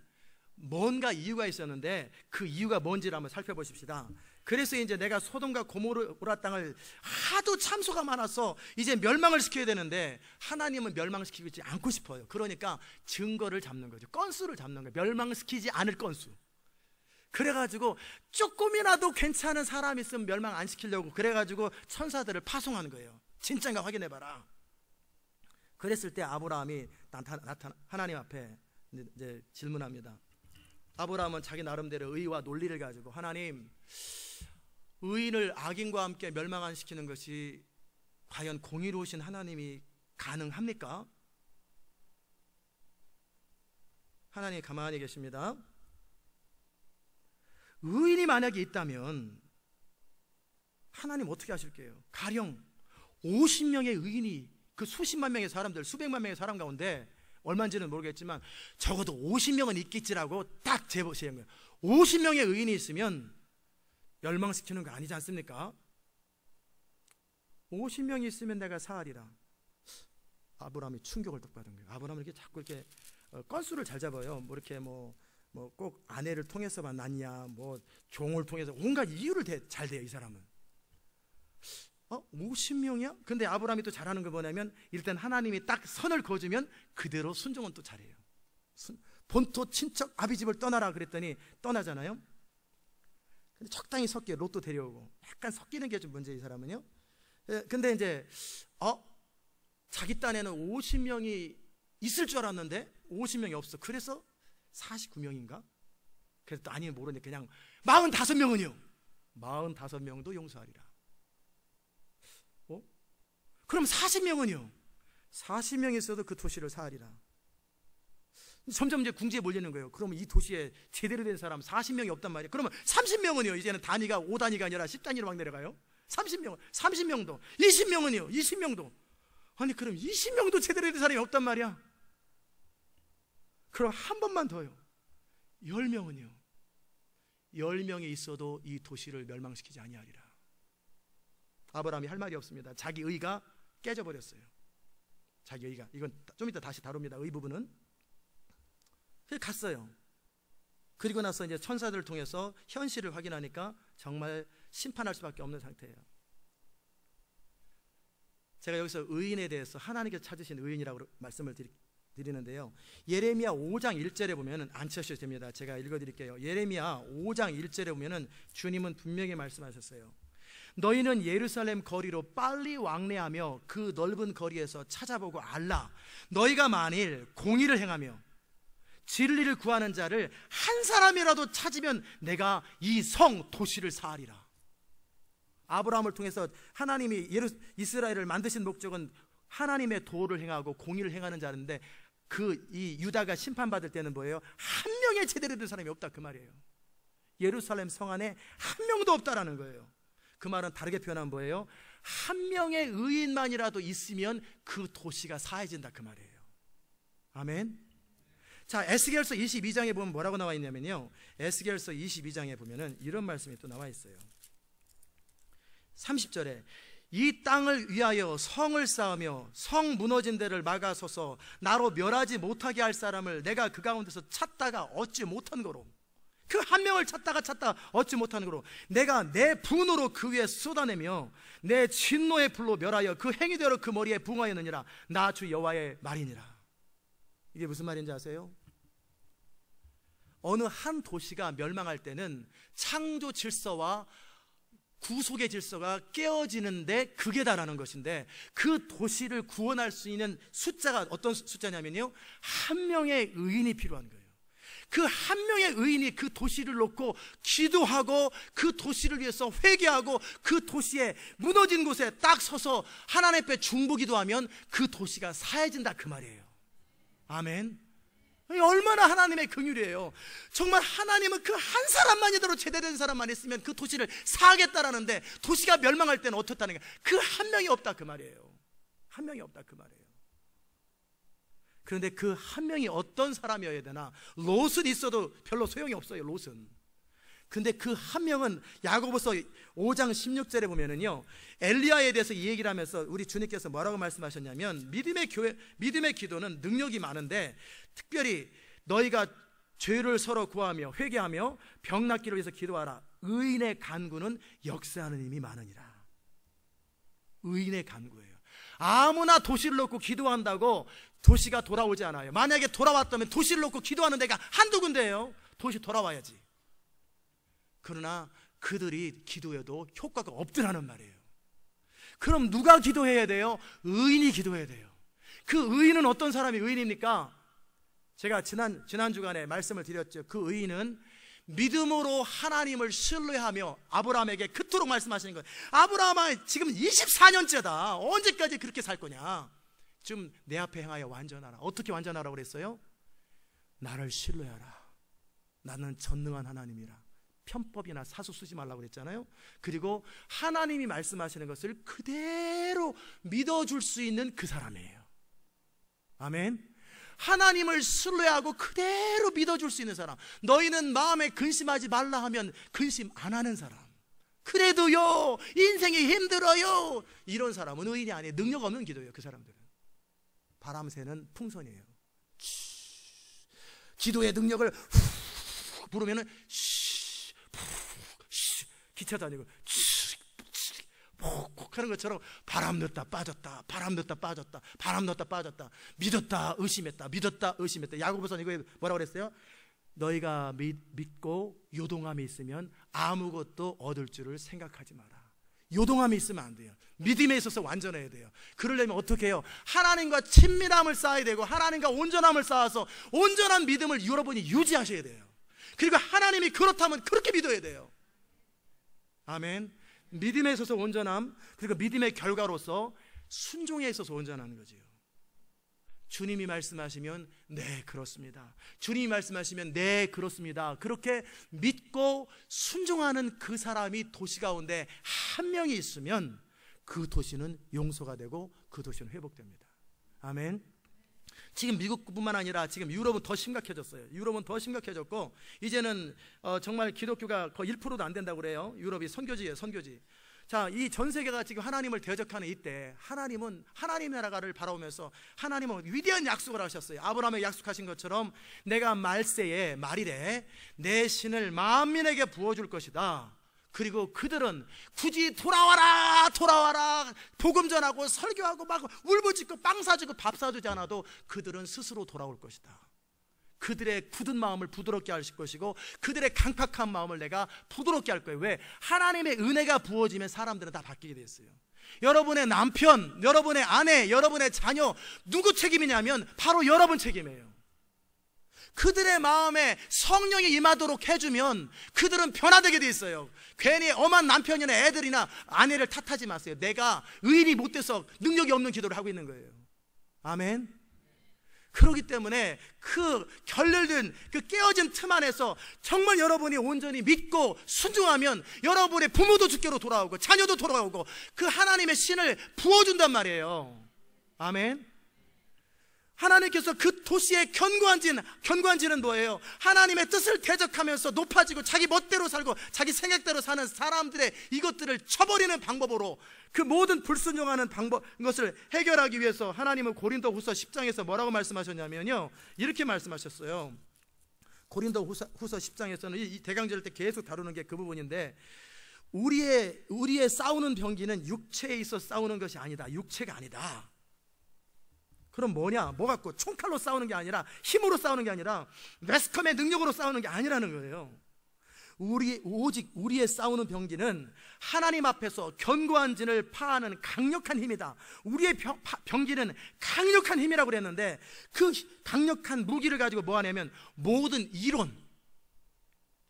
뭔가 이유가 있었는데 그 이유가 뭔지를 한번 살펴보십시다. 그래서 이제 내가 소돔과 고모라 땅을 하도 참소가 많아서 이제 멸망을 시켜야 되는데 하나님은 멸망시키지 않고 싶어요. 그러니까 증거를 잡는 거죠. 건수를 잡는 거예요. 멸망시키지 않을 건수. 그래가지고 조금이라도 괜찮은 사람이 있으면 멸망 안 시키려고 그래가지고 천사들을 파송하는 거예요. 진짜인가 확인해봐라. 그랬을 때 아브라함이 하나님 앞에 이제 질문합니다. 아브라함은 자기 나름대로 의와 논리를 가지고, 하나님, 의인을 악인과 함께 멸망 안 시키는 것이 과연 공의로우신 하나님이 가능합니까? 하나님이 가만히 계십니다. 의인이 만약에 있다면 하나님 어떻게 하실게요? 가령 50명의 의인이, 그 수십만 명의 사람들, 수백만 명의 사람 가운데 얼마인지는 모르겠지만 적어도 50명은 있겠지라고 딱 제보시는 거예요. 50명의 의인이 있으면 멸망시키는 거 아니지 않습니까? 50명이 있으면 내가 사하리라. 아브라함이 충격을 딱 받은 거예요. 아브라함은 이렇게 자꾸 이렇게 건수를 잘 잡아요. 뭐 이렇게 뭐 꼭 아내를 통해서만 낳냐, 뭐 종을 통해서 온갖 이유를 잘 대요, 이 사람은. 50명이야? 근데 아브라함이 또 잘하는 거 뭐냐면 일단 하나님이 딱 선을 그어주면 그대로 순종은 또 잘해요. 본토 친척 아비집을 떠나라 그랬더니 떠나잖아요. 근데 적당히 섞여, 로또 데려오고 약간 섞이는 게 좀 문제, 이 사람은요. 근데 이제 자기 딴에는 50명이 있을 줄 알았는데 50명이 없어. 그래서 49명인가? 그래서 또 아니면 모르는데 그냥 45명은요 45명도 용서하리라. 그럼 40명은요 40명이 있어도 그 도시를 사하리라. 점점 이제 궁지에 몰리는 거예요. 그러면 이 도시에 제대로 된 사람 40명이 없단 말이에요. 그러면 30명은요 이제는 단위가 5단위가 아니라 10단위로 막 내려가요. 30명도 20명은요 20명도. 아니 그럼 20명도 제대로 된 사람이 없단 말이야. 그럼 한 번만 더요. 10명은요 10명이 있어도 이 도시를 멸망시키지 아니하리라. 아브라함이 할 말이 없습니다. 자기 의가 깨져버렸어요. 자기 의가. 이건 좀 이따 다시 다룹니다. 의 부분은. 그래서 갔어요. 그리고 나서 이제 천사들을 통해서 현실을 확인하니까 정말 심판할 수밖에 없는 상태예요. 제가 여기서 의인에 대해서 하나님께서 찾으신 의인이라고 말씀을 드리는데요. 예레미야 5장 1절에 보면은 안 쳐주셔도 됩니다. 제가 읽어드릴게요. 예레미야 5장 1절에 보면은 주님은 분명히 말씀하셨어요. 너희는 예루살렘 거리로 빨리 왕래하며 그 넓은 거리에서 찾아보고 알라. 너희가 만일 공의를 행하며 진리를 구하는 자를 한 사람이라도 찾으면 내가 이 성 도시를 사하리라. 아브라함을 통해서 하나님이 이스라엘을 만드신 목적은 하나님의 도를 행하고 공의를 행하는 자인데 이 유다가 심판받을 때는 뭐예요? 한 명의 제대로 된 사람이 없다 그 말이에요. 예루살렘 성 안에 한 명도 없다라는 거예요. 그 말은 다르게 표현하면 뭐예요? 한 명의 의인만이라도 있으면 그 도시가 사해진다 그 말이에요. 아멘. 자, 에스겔서 22장에 보면 뭐라고 나와 있냐면요, 에스겔서 22장에 보면은 이런 말씀이 또 나와 있어요. 30절에 이 땅을 위하여 성을 쌓으며 성 무너진 데를 막아서서 나로 멸하지 못하게 할 사람을 내가 그 가운데서 찾다가 얻지 못한 거로, 그 한 명을 찾다가 얻지 못하는 거로 내가 내 분으로 그 위에 쏟아내며 내 진노의 불로 멸하여 그 행위대로 그 머리에 붕하였느니라. 나 주 여호와의 말이니라. 이게 무슨 말인지 아세요? 어느 한 도시가 멸망할 때는 창조 질서와 구속의 질서가 깨어지는데 극에 달하는 것인데, 그 도시를 구원할 수 있는 숫자가 어떤 숫자냐면요, 한 명의 의인이 필요한 거예요. 그 한 명의 의인이 그 도시를 놓고 기도하고 그 도시를 위해서 회개하고 그 도시에 무너진 곳에 딱 서서 하나님 앞에 중보기도하면 그 도시가 사해진다, 그 말이에요. 아멘. 얼마나 하나님의 긍휼이에요. 정말 하나님은 그 한 사람만이더라도 제대된 사람만 있으면 그 도시를 사하겠다라는데, 도시가 멸망할 때는 어떻다는 거예요? 그 한 명이 없다, 그 말이에요. 한 명이 없다, 그 말이에요. 그런데 그 한 명이 어떤 사람이어야 되나? 롯은 있어도 별로 소용이 없어요, 롯은. 근데 그 한 명은 야고보서 5장 16절에 보면은요, 엘리야에 대해서 이 얘기를 하면서 우리 주님께서 뭐라고 말씀하셨냐면, 믿음의 기도는 능력이 많은데 특별히 너희가 죄를 서로 구하며 회개하며 병 낫기를 위해서 기도하라. 의인의 간구는 역사하는 힘이 많으니라. 의인의 간구예요. 아무나 도시를 놓고 기도한다고 도시가 돌아오지 않아요. 만약에 돌아왔다면 도시를 놓고 기도하는 데가 한두 군데예요. 도시 돌아와야지. 그러나 그들이 기도해도 효과가 없더라는 말이에요. 그럼 누가 기도해야 돼요? 의인이 기도해야 돼요. 그 의인은 어떤 사람이 의인입니까? 제가 지난 주간에 말씀을 드렸죠. 그 의인은 믿음으로 하나님을 신뢰하며, 아브라함에게 그토록 말씀하시는 거예요. 아브라함아, 지금 24년째다. 언제까지 그렇게 살 거냐? 지금 내 앞에 행하여 완전하라. 어떻게 완전하라고 그랬어요? 나를 신뢰하라. 나는 전능한 하나님이라. 편법이나 사수 쓰지 말라고 그랬잖아요. 그리고 하나님이 말씀하시는 것을 그대로 믿어줄 수 있는 그 사람이에요. 아멘. 하나님을 신뢰하고 그대로 믿어줄 수 있는 사람. 너희는 마음에 근심하지 말라 하면 근심 안 하는 사람. 그래도요, 인생이 힘들어요, 이런 사람은 의인이 아니에요. 능력 없는 기도예요. 그 사람들은 바람 새는 풍선이에요. 기도의 능력을 부르면은 기차 다니고 푹 하는 것처럼 바람 넣었다 빠졌다, 바람 넣었다 빠졌다, 바람 넣었다 빠졌다, 믿었다 의심했다, 믿었다 의심했다. 야고보서는 이거 뭐라고 그랬어요? 너희가 믿고 요동함이 있으면 아무것도 얻을 줄을 생각하지 마라. 요동함이 있으면 안 돼요. 믿음에 있어서 완전해야 돼요. 그러려면 어떻게 해요? 하나님과 친밀함을 쌓아야 되고, 하나님과 온전함을 쌓아서 온전한 믿음을 여러분이 유지하셔야 돼요. 그리고 하나님이 그렇다면 그렇게 믿어야 돼요. 아멘. 믿음에 있어서 온전함, 그리고 믿음의 결과로서 순종에 있어서 온전한 거지요. 주님이 말씀하시면 네 그렇습니다, 주님이 말씀하시면 네 그렇습니다, 그렇게 믿고 순종하는 그 사람이 도시 가운데 한 명이 있으면 그 도시는 용서가 되고 그 도시는 회복됩니다. 아멘. 지금 미국뿐만 아니라 지금 유럽은 더 심각해졌어요. 유럽은 더 심각해졌고, 이제는 정말 기독교가 거의 1%도 안 된다고 그래요. 유럽이 선교지예요, 선교지. 자, 이 전 세계가 지금 하나님을 대적하는 이때, 하나님은 하나님 나라를 바라보면서 하나님은 위대한 약속을 하셨어요. 아브라함에게 약속하신 것처럼 내가 말세에 말일에 내 신을 만민에게 부어줄 것이다. 그리고 그들은 굳이 돌아와라 복음 전하고 설교하고 막 울부짖고 빵 사주고 밥 사주지 않아도 그들은 스스로 돌아올 것이다. 그들의 굳은 마음을 부드럽게 하실 것이고 그들의 강팍한 마음을 내가 부드럽게 할 거예요. 왜? 하나님의 은혜가 부어지면 사람들은 다 바뀌게 됐어요. 여러분의 남편, 여러분의 아내, 여러분의 자녀, 누구 책임이냐면 바로 여러분 책임이에요. 그들의 마음에 성령이 임하도록 해주면 그들은 변화되게 돼 있어요. 괜히 엄한 남편이나 애들이나 아내를 탓하지 마세요. 내가 의인이 못돼서 능력이 없는 기도를 하고 있는 거예요. 아멘. 그렇기 때문에 그 결렬된 그 깨어진 틈 안에서 정말 여러분이 온전히 믿고 순종하면 여러분의 부모도 주께로 돌아오고 자녀도 돌아오고 그 하나님의 신을 부어준단 말이에요. 아멘. 하나님께서 그 도시의 견고한지는 뭐예요? 하나님의 뜻을 대적하면서 높아지고 자기 멋대로 살고 자기 생각대로 사는 사람들의 이것들을 쳐버리는 방법으로 그 모든 불순종하는 것을 해결하기 위해서 하나님은 고린도후서 10장에서 뭐라고 말씀하셨냐면요, 이렇게 말씀하셨어요. 고린도후서 10장에서는 이 대강절 때 계속 다루는 게 그 부분인데, 우리의 싸우는 병기는 육체에 있어 싸우는 것이 아니다. 육체가 아니다. 그럼 뭐냐? 뭐 갖고 총칼로 싸우는 게 아니라 힘으로 싸우는 게 아니라 매스컴의 능력으로 싸우는 게 아니라는 거예요. 오직 우리의 싸우는 병기는 하나님 앞에서 견고한 진을 파하는 강력한 힘이다. 우리의 병기는 강력한 힘이라고 그랬는데, 그 강력한 무기를 가지고 뭐 하냐면 모든 이론,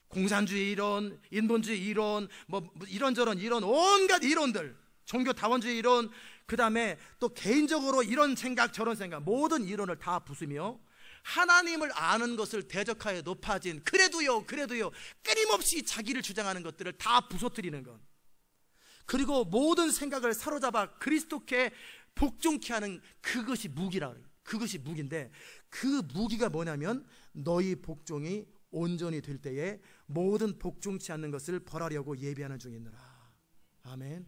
공산주의 이론, 인본주의 이론, 뭐 이런저런 이론, 온갖 이론들, 종교 다원주의 이론, 그 다음에 또 개인적으로 이런 생각 저런 생각, 모든 이론을 다 부수며 하나님을 아는 것을 대적하여 높아진 그래도요 끊임없이 자기를 주장하는 것들을 다 부서뜨리는 것, 그리고 모든 생각을 사로잡아 그리스도께 복종케 하는 그것이 무기라. 그것이 무기인데, 그 무기가 뭐냐면 너희 복종이 온전히 될 때에 모든 복종치 않는 것을 벌하려고 예비하는 중에 있느라. 아멘.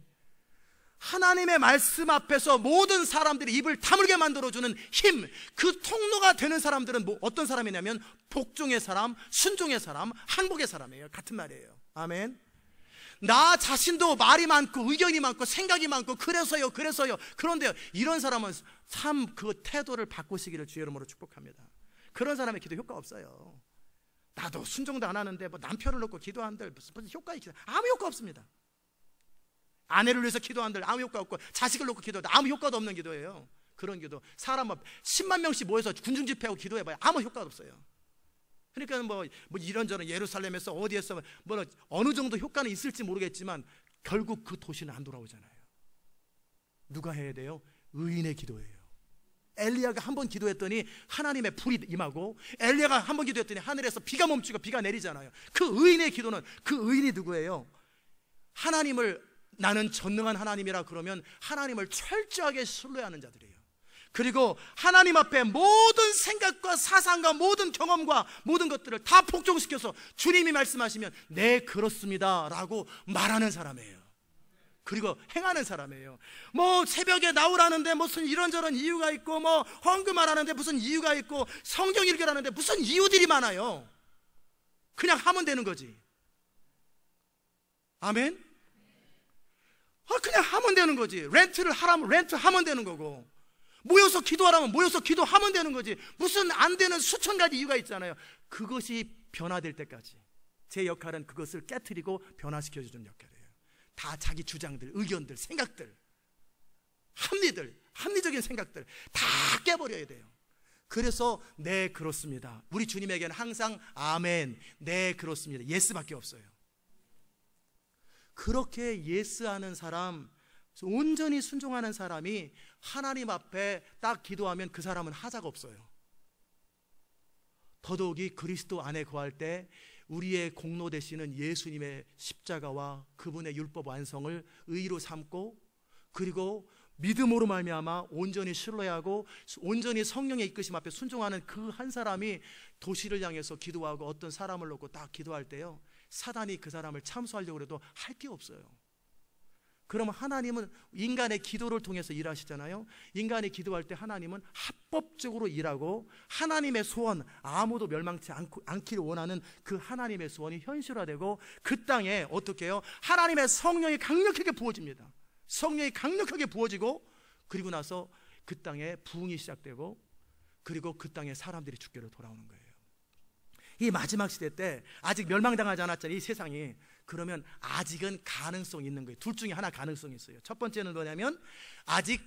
하나님의 말씀 앞에서 모든 사람들이 입을 다물게 만들어주는 힘, 그 통로가 되는 사람들은 어떤 사람이냐면 복종의 사람, 순종의 사람, 항복의 사람이에요. 같은 말이에요. 아멘. 나 자신도 말이 많고 의견이 많고 생각이 많고 그래서요 그런데요, 이런 사람은 참 그 태도를 바꾸시기를 주의 이름으로 축복합니다. 그런 사람의 기도 효과 없어요. 나도 순종도 안 하는데 뭐 남편을 놓고 기도한들 무슨 효과 있겠어요? 아무 효과 없습니다. 아내를 위해서 기도한들 아무 효과 없고, 자식을 놓고 기도한들 아무 효과도 없는 기도예요. 그런 기도, 사람 10만 명씩 모여서 군중 집회하고 기도해봐야 아무 효과도 없어요. 그러니까 뭐 이런저런 예루살렘에서 어디에서 뭐 어느 정도 효과는 있을지 모르겠지만 결국 그 도시는 안 돌아오잖아요. 누가 해야 돼요? 의인의 기도예요. 엘리야가 한 번 기도했더니 하나님의 불이 임하고, 엘리야가 한 번 기도했더니 하늘에서 비가 멈추고 비가 내리잖아요. 그 의인의 기도는, 그 의인이 누구예요? 하나님을, 나는 전능한 하나님이라 그러면 하나님을 철저하게 신뢰하는 자들이에요. 그리고 하나님 앞에 모든 생각과 사상과 모든 경험과 모든 것들을 다 복종시켜서 주님이 말씀하시면 네 그렇습니다 라고 말하는 사람이에요. 그리고 행하는 사람이에요. 뭐 새벽에 나오라는데 무슨 이런저런 이유가 있고, 뭐 헌금하라는데 무슨 이유가 있고, 성경 읽으라는데 무슨 이유들이 많아요. 그냥 하면 되는 거지. 아멘. 그냥 하면 되는 거지. 렌트를 하라면 렌트 하면 되는 거고, 모여서 기도하라면 모여서 기도하면 되는 거지. 무슨 안 되는 수천 가지 이유가 있잖아요. 그것이 변화될 때까지 제 역할은 그것을 깨트리고 변화시켜주는 역할이에요. 다 자기 주장들, 의견들, 생각들, 합리적인 생각들 다 깨버려야 돼요. 그래서 네 그렇습니다. 우리 주님에게는 항상 아멘, 네 그렇습니다, 예스밖에 없어요. 그렇게 예스하는 사람, 온전히 순종하는 사람이 하나님 앞에 딱 기도하면 그 사람은 하자가 없어요. 더더욱이 그리스도 안에 거할 때 우리의 공로 되시는 예수님의 십자가와 그분의 율법 완성을 의로 삼고, 그리고 믿음으로 말미암아 온전히 신뢰하고 온전히 성령의 이끄심 앞에 순종하는 그 한 사람이 도시를 향해서 기도하고 어떤 사람을 놓고 딱 기도할 때요, 사단이 그 사람을 참수하려고 해도 할 게 없어요. 그러면 하나님은 인간의 기도를 통해서 일하시잖아요. 인간이 기도할 때 하나님은 합법적으로 일하고, 하나님의 소원, 아무도 멸망치 않기를 원하는 그 하나님의 소원이 현실화되고, 그 땅에 어떻게 해요? 하나님의 성령이 강력하게 부어집니다. 성령이 강력하게 부어지고, 그리고 나서 그 땅에 부흥이 시작되고, 그리고 그 땅에 사람들이 주께로 돌아오는 거예요. 이 마지막 시대 때 아직 멸망당하지 않았잖아요, 이 세상이. 그러면 아직은 가능성이 있는 거예요. 둘 중에 하나 가능성이 있어요. 첫 번째는 뭐냐면 아직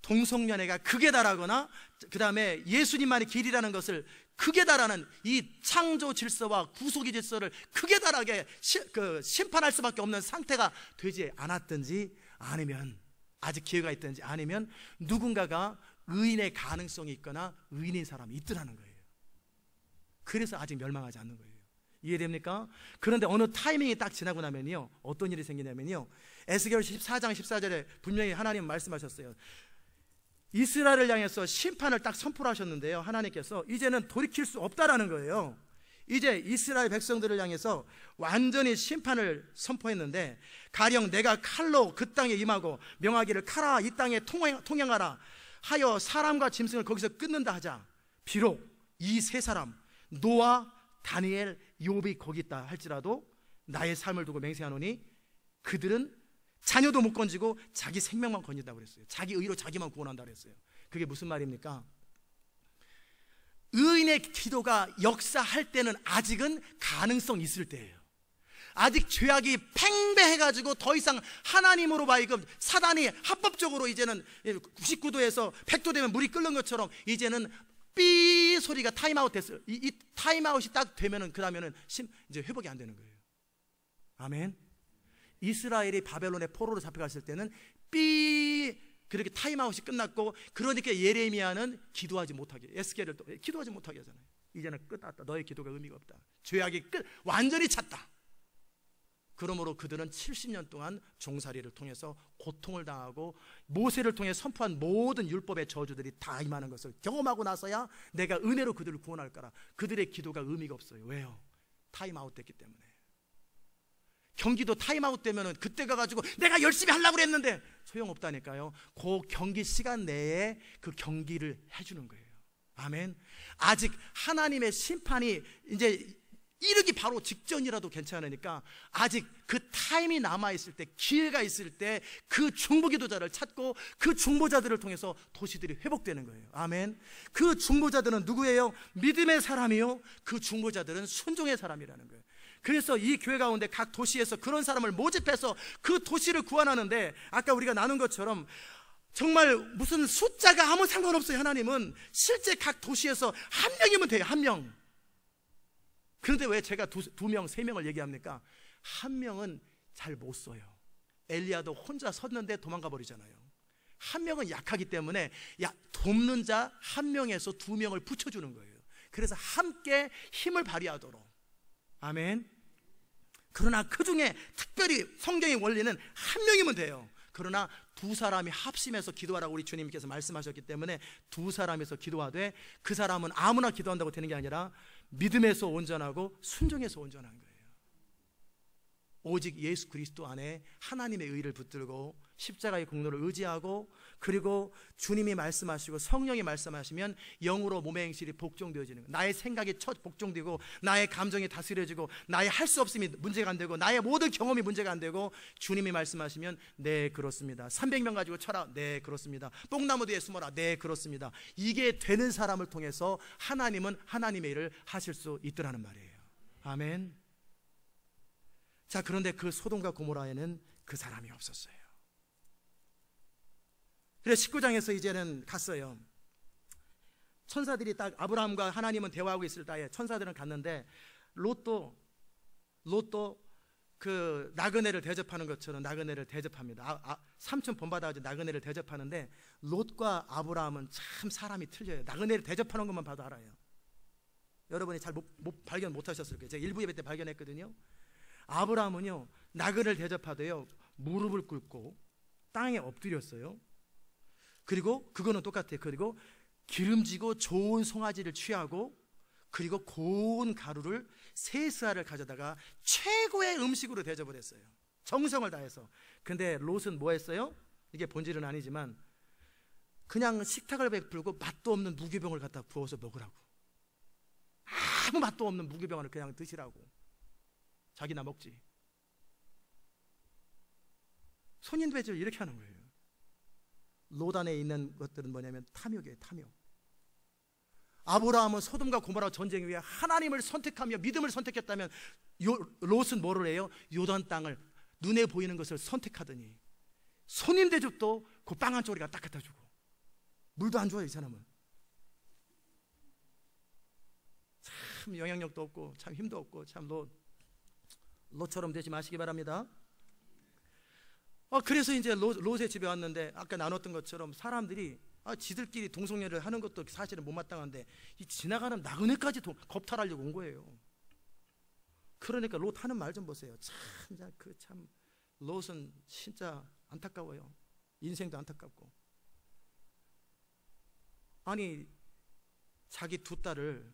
동성연애가 극에 달하거나, 그 다음에 예수님만이 길이라는 것을 극에 달하는 이 창조 질서와 구속의 질서를 극에 달하게 심판할 수밖에 없는 상태가 되지 않았든지, 아니면 아직 기회가 있든지, 아니면 누군가가 의인의 가능성이 있거나 의인인 사람이 있더라는 거예요. 그래서 아직 멸망하지 않는 거예요. 이해됩니까? 그런데 어느 타이밍이 딱 지나고 나면요, 어떤 일이 생기냐면요, 에스겔 14장 14절에 분명히 하나님 말씀하셨어요. 이스라엘을 향해서 심판을 딱 선포하셨는데요, 하나님께서 이제는 돌이킬 수 없다라는 거예요. 이제 이스라엘 백성들을 향해서 완전히 심판을 선포했는데, 가령 내가 칼로 그 땅에 임하고 명하기를 카라 이 땅에 통행하라 하여 사람과 짐승을 거기서 끊는다 하자, 비록 이 세 사람 노아, 다니엘, 욥이 거기 있다 할지라도 나의 삶을 두고 맹세하노니 그들은 자녀도 못 건지고 자기 생명만 건진다고 그랬어요. 자기 의로 자기만 구원한다고 그랬어요. 그게 무슨 말입니까? 의인의 기도가 역사할 때는 아직은 가능성 있을 때예요. 아직 죄악이 팽배해가지고 더 이상 하나님으로 하여금 사단이 합법적으로 이제는 99도에서 100도 되면 물이 끓는 것처럼 이제는 삐 소리가 타임아웃 됐어요. 이 타임아웃이 딱 되면은 그 다음에는 이제 회복이 안 되는 거예요. 아멘. 이스라엘이 바벨론의 포로로 잡혀갔을 때는 삐 그렇게 타임아웃이 끝났고, 그러니까 예레미야는 기도하지 못하게, 에스겔을 또 기도하지 못하게 하잖아요. 이제는 끝났다. 너의 기도가 의미가 없다. 죄악이 완전히 찼다. 그러므로 그들은 70년 동안 종살이를 통해서 고통을 당하고 모세를 통해 선포한 모든 율법의 저주들이 다 임하는 것을 경험하고 나서야 내가 은혜로 그들을 구원할 거라. 그들의 기도가 의미가 없어요. 왜요? 타임아웃 됐기 때문에. 경기도 타임아웃 되면은 그때 가가지고 내가 열심히 하려고 그랬는데 소용없다니까요. 그 경기 시간 내에 그 경기를 해주는 거예요. 아멘. 아직 하나님의 심판이 이제 이르기 바로 직전이라도 괜찮으니까 아직 그 타임이 남아있을 때, 기회가 있을 때 그 중보기도자를 찾고 그 중보자들을 통해서 도시들이 회복되는 거예요. 아멘. 그 중보자들은 누구예요? 믿음의 사람이요, 그 중보자들은 순종의 사람이라는 거예요. 그래서 이 교회 가운데 각 도시에서 그런 사람을 모집해서 그 도시를 구원하는데, 아까 우리가 나눈 것처럼 정말 무슨 숫자가 아무 상관없어요. 하나님은 실제 각 도시에서 한 명이면 돼요. 한 명. 그런데 왜 제가 두 명, 세 명을 얘기합니까? 한 명은 잘 못 써요. 엘리야도 혼자 섰는데 도망가 버리잖아요. 한 명은 약하기 때문에 돕는 자 한 명에서 두 명을 붙여주는 거예요. 그래서 함께 힘을 발휘하도록. 아멘. 그러나 그 중에 특별히 성경의 원리는 한 명이면 돼요. 그러나 두 사람이 합심해서 기도하라고 우리 주님께서 말씀하셨기 때문에 두 사람에서 기도하되, 그 사람은 아무나 기도한다고 되는 게 아니라 믿음에서 온전하고 순종에서 온전한 거예요. 오직 예수 그리스도 안에 하나님의 의를 붙들고 십자가의 공로를 의지하고, 그리고 주님이 말씀하시고 성령이 말씀하시면 영으로 몸의 행실이 복종되어지는 거예요. 나의 생각이 복종되고, 나의 감정이 다스려지고, 나의 할 수 없음이 문제가 안 되고, 나의 모든 경험이 문제가 안 되고, 주님이 말씀하시면 네 그렇습니다. 300명 가지고 쳐라. 네 그렇습니다. 뽕나무 뒤에 숨어라. 네 그렇습니다. 이게 되는 사람을 통해서 하나님은 하나님의 일을 하실 수 있더라는 말이에요. 아멘. 자, 그런데 그 소돔과 고모라에는 그 사람이 없었어요. 그래서 19장에서 이제는 갔어요. 천사들이 딱 아브라함과 하나님은 대화하고 있을 때에 천사들은 갔는데, 롯도 그 나그네를 대접하는 것처럼 나그네를 대접합니다. 삼촌 본받아가지고 나그네를 대접하는데, 롯과 아브라함은 참 사람이 틀려요. 나그네를 대접하는 것만 봐도 알아요. 여러분이 잘 발견 못하셨을 거예요. 제가 일부 예배 때 발견했거든요. 아브라함은요, 나그네를 대접하되요 무릎을 꿇고 땅에 엎드렸어요. 그리고 그거는 똑같아요. 그리고 기름지고 좋은 송아지를 취하고, 그리고 고운 가루를 세스알을 가져다가 최고의 음식으로 대접을 했어요. 정성을 다해서. 근데 롯은 뭐 했어요? 이게 본질은 아니지만 그냥 식탁을 베풀고 맛도 없는 무교병을 갖다 부어서 먹으라고. 아무 맛도 없는 무교병을 그냥 드시라고. 자기나 먹지. 손님 배절 이렇게 하는 거예요. 롯 안에 있는 것들은 뭐냐면 탐욕이에요. 탐욕. 아브라함은 소돔과 고모라 전쟁 위에 하나님을 선택하며 믿음을 선택했다면, 롯은 뭐를 해요? 요단 땅을, 눈에 보이는 것을 선택하더니 손님 대접도 그 빵 한 쪼리가 딱 갖다 주고, 물도 안 줘요. 이 사람은 참 영향력도 없고 참 힘도 없고, 참 롯처럼 되지 마시기 바랍니다. 그래서 이제 롯의 집에 왔는데, 아까 나눴던 것처럼 사람들이 지들끼리 동성애를 하는 것도 사실은 못마땅한데 이 지나가는 나그네까지 겁탈하려고 온 거예요. 그러니까 롯 하는 말 좀 보세요. 참 롯은 진짜 안타까워요. 인생도 안타깝고. 아니, 자기 두 딸을,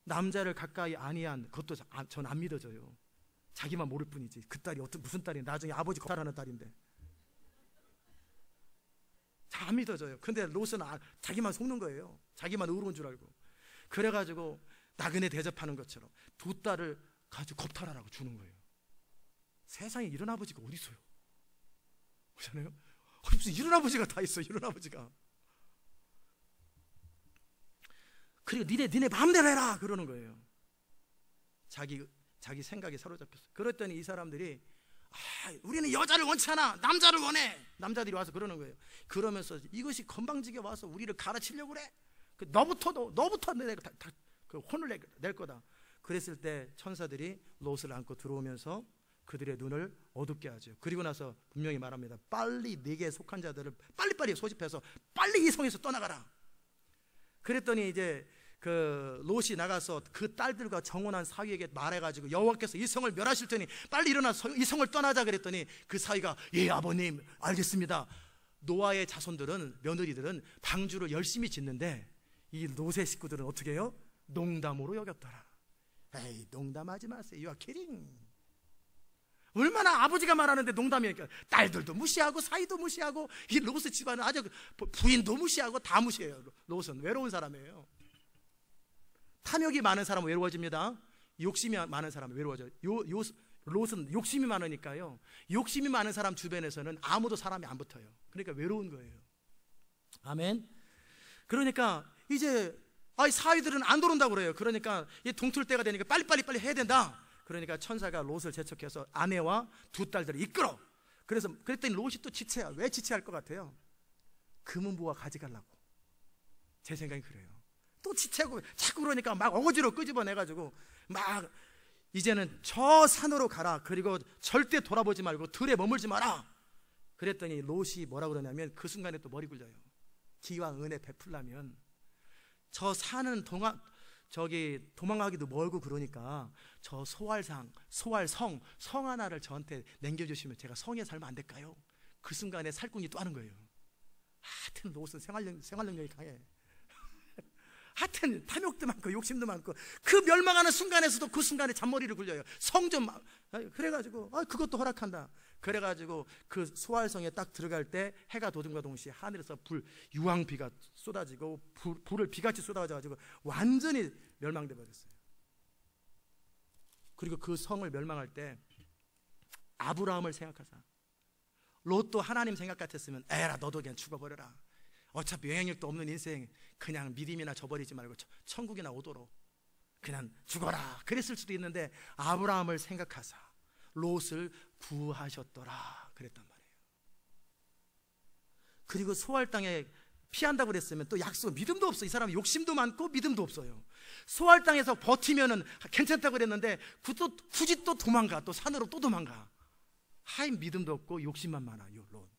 남자를 가까이 아니한 그것도 전 안 믿어져요. 자기만 모를 뿐이지. 그 딸이 무슨 딸이 나중에 아버지 겁탈하는 딸인데 잘 안 믿어져요. 근데 롯은 자기만 속는 거예요. 자기만 의로운 줄 알고. 그래가지고 나그네 대접하는 것처럼 두 딸을 가지고 겁탈하라고 주는 거예요. 세상에 이런 아버지가 어디 있어요? 그렇잖아요. 무슨 이런 아버지가 다 있어. 이런 아버지가. 그리고 니네 마음대로 해라 그러는 거예요. 자기 자기 생각이 사로잡혔어. 그랬더니 이 사람들이 우리는 여자를 원치 않아, 남자를 원해. 남자들이 와서 그러는 거예요. 그러면서 이것이 건방지게 와서 우리를 가르치려고 그래. 너부터 내가 그 혼을 낼 거다. 그랬을 때 천사들이 롯을 안고 들어오면서 그들의 눈을 어둡게 하죠. 그리고 나서 분명히 말합니다. 빨리 네게 속한 자들을 빨리빨리 소집해서 빨리 이 성에서 떠나가라. 그랬더니 이제 그 롯이 나가서 그 딸들과 정혼한 사위에게 말해가지고 여호와께서 이 성을 멸하실 테니 빨리 일어나서 이 성을 떠나자 그랬더니 그 사위가 예 아버님 알겠습니다. 노아의 자손들은 며느리들은 방주를 열심히 짓는데 이 롯의 식구들은 어떻게 해요? 농담으로 여겼더라. 에이 농담하지 마세요. You are kidding. 얼마나 아버지가 말하는데 농담이니까 딸들도 무시하고 사위도 무시하고 이 롯의 집안은 아주 부인도 무시하고 다 무시해요. 롯은 외로운 사람이에요. 탐욕이 많은 사람은 외로워집니다. 욕심이 많은 사람은 외로워져요. 롯은 욕심이 많으니까요. 욕심이 많은 사람 주변에서는 아무도 사람이 안 붙어요. 그러니까 외로운 거예요. 아멘. 그러니까 이제 사위들은 안 들어온다고 그래요. 그러니까 이 동틀 때가 되니까 빨리 해야 된다. 그러니까 천사가 롯을 재촉해서 아내와 두 딸들을 이끌어. 그랬더니 롯이 또 지체야. 왜 지체할 것 같아요? 금은보화 가져가려고. 제 생각이 그래요. 또 지체하고 자꾸 그러니까 막 어거지로 끄집어내가지고 막 이제는 저 산으로 가라. 그리고 절대 돌아보지 말고 들에 머물지 마라. 그랬더니 롯이 뭐라 그러냐면 그 순간에 또 머리 굴려요. 기왕 은혜 베풀려면 저 산은 도망가기도 멀고 그러니까 저 소활성 하나를 저한테 남겨주시면 제가 성에 살면 안 될까요? 그 순간에 살궁이 또 하는 거예요. 하여튼 롯은 생활 능력이 강해. 하여튼 탐욕도 많고 욕심도 많고 그 멸망하는 순간에서도 그 순간에 잔머리를 굴려요. 성 좀 그래가지고 그것도 허락한다. 그래가지고 그 소활성에 딱 들어갈 때 해가 돋음과 동시에 하늘에서 유황비가 쏟아지고 불을 비같이 쏟아져가지고 완전히 멸망돼 버렸어요. 그리고 그 성을 멸망할 때 아브라함을 생각하자. 롯도 하나님 생각 같았으면 에라 너도 그냥 죽어버려라. 어차피 영향력도 없는 인생 그냥 믿음이나 저버리지 말고 천국이나 오도록 그냥 죽어라 그랬을 수도 있는데 아브라함을 생각하사 롯을 구하셨더라 그랬단 말이에요. 그리고 소활 땅에 피한다고 그랬으면 또 약속 믿음도 없어. 이 사람은 욕심도 많고 믿음도 없어요. 소활 땅에서 버티면은 괜찮다고 그랬는데 굳이 또 도망가. 또 산으로 또 도망가. 하인 믿음도 없고 욕심만 많아요. 롯.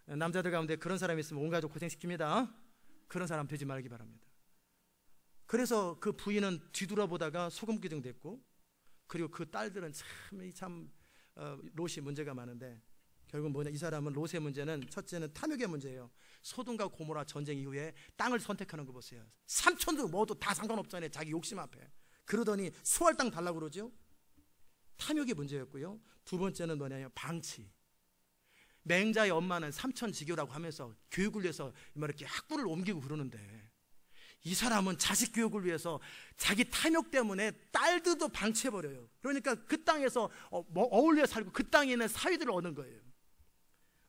남자들 가운데 그런 사람이 있으면 온 가족 고생시킵니다. 그런 사람 되지 말기 바랍니다. 그래서 그 부인은 뒤돌아보다가 소금기둥 됐고, 그리고 그 딸들은 참 롯이 문제가 많은데 결국 뭐냐, 이 사람은 롯의 문제는 첫째는 탐욕의 문제예요. 소돔과 고모라 전쟁 이후에 땅을 선택하는 거 보세요. 삼촌도 뭐도 다 상관없잖아요. 자기 욕심 앞에. 그러더니 수할 땅 달라고 그러죠. 탐욕이 문제였고요. 두 번째는 뭐냐면 방치. 맹자의 엄마는 삼천지교라고 하면서 교육을 위해서 이렇게 학부를 옮기고 그러는데 이 사람은 자식 교육을 위해서 자기 탐욕 때문에 딸들도 방치해버려요. 그러니까 그 땅에서 어울려 살고 그 땅에 있는 사위들을 얻는 거예요.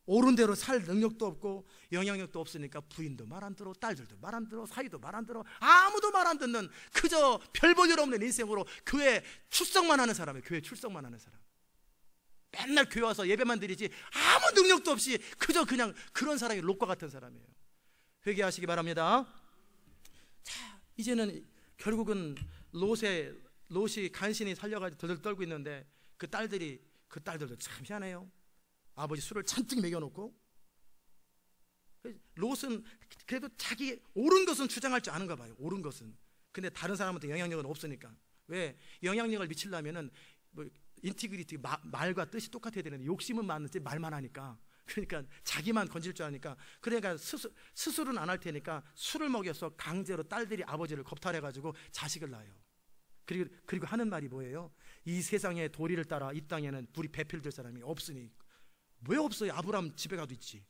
옳은 대로 살 능력도 없고 영향력도 없으니까 부인도 말 안 들어, 딸들도 말 안 들어, 사위도 말 안 들어, 아무도 말 안 듣는 그저 별 볼 일 없는 인생으로 교회 출석만 하는 사람이에요. 교회 출석만 하는 사람. 맨날 교회 와서 예배만 드리지 아무 능력도 없이 그저 그냥 그런 사람이 롯과 같은 사람이에요. 회개하시기 바랍니다. 자, 이제는 결국은 롯이 간신히 살려가지고 덜덜 떨고 있는데 그 딸들도 참 희한해요. 아버지 술을 잔뜩 먹여놓고, 롯은 그래도 자기 옳은 것은 주장할 줄 아는가 봐요. 옳은 것은. 근데 다른 사람한테 영향력은 없으니까. 왜? 영향력을 미치려면은 뭐 인티그리티, 말과 뜻이 똑같아야 되는데 욕심은 많은지 말만 하니까, 그러니까 자기만 건질 줄 아니까, 그러니까 수술은 안 할 테니까 술을 먹여서 강제로 딸들이 아버지를 겁탈해가지고 자식을 낳아요. 그리고 하는 말이 뭐예요? 이 세상의 도리를 따라 이 땅에는 불이 배필될 사람이 없으니. 왜 없어요? 아브라함 집에 가도 있지.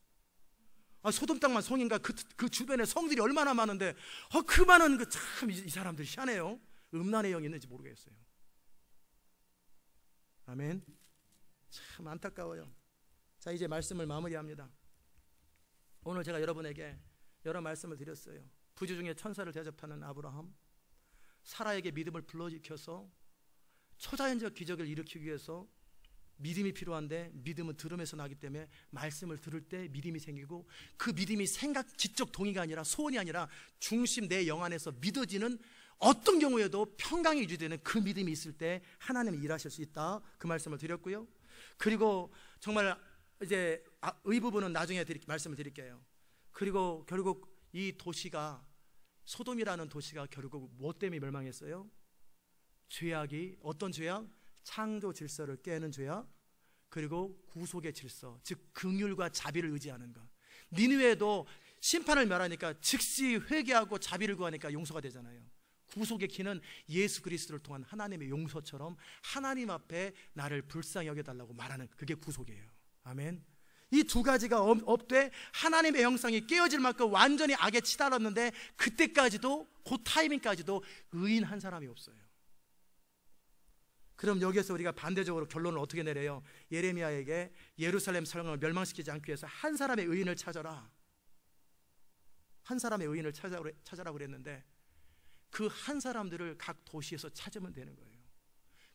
소돔 땅만 성인가? 그 주변에 성들이 얼마나 많은데 그 많은 참 이 사람들이 희한해요. 음란의 영이 있는지 모르겠어요. 아멘. 참 안타까워요. 자, 이제 말씀을 마무리합니다. 오늘 제가 여러분에게 여러 말씀을 드렸어요. 부주 중에 천사를 대접하는 아브라함, 사라에게 믿음을 불러일으켜서 초자연적 기적을 일으키기 위해서 믿음이 필요한데, 믿음은 들음에서 나기 때문에 말씀을 들을 때 믿음이 생기고, 그 믿음이 생각, 지적 동의가 아니라, 소원이 아니라 중심 내 영 안에서 믿어지는, 어떤 경우에도 평강이 유지되는 그 믿음이 있을 때 하나님이 일하실 수 있다, 그 말씀을 드렸고요. 그리고 정말 이제 이 부분은 나중에 말씀을 드릴게요. 그리고 결국 이 도시가, 소돔이라는 도시가 결국 무엇 때문에 멸망했어요? 죄악이, 어떤 죄악? 창조 질서를 깨는 죄악, 그리고 구속의 질서, 즉 긍휼과 자비를 의지하는 것. 니느웨도 심판을 멸하니까 즉시 회개하고 자비를 구하니까 용서가 되잖아요. 구속의 키는 예수 그리스도를 통한 하나님의 용서처럼 하나님 앞에 나를 불쌍히 여겨달라고 말하는, 그게 구속이에요. 아멘. 이 두 가지가 없되 하나님의 형상이 깨어질 만큼 완전히 악에 치달았는데, 그때까지도, 그 타이밍까지도 의인 한 사람이 없어요. 그럼 여기에서 우리가 반대적으로 결론을 어떻게 내려요? 예레미야에게 예루살렘 성을 멸망시키지 않기 위해서 한 사람의 의인을 찾아라, 한 사람의 의인을 찾아라 그랬는데, 그 한 사람들을 각 도시에서 찾으면 되는 거예요.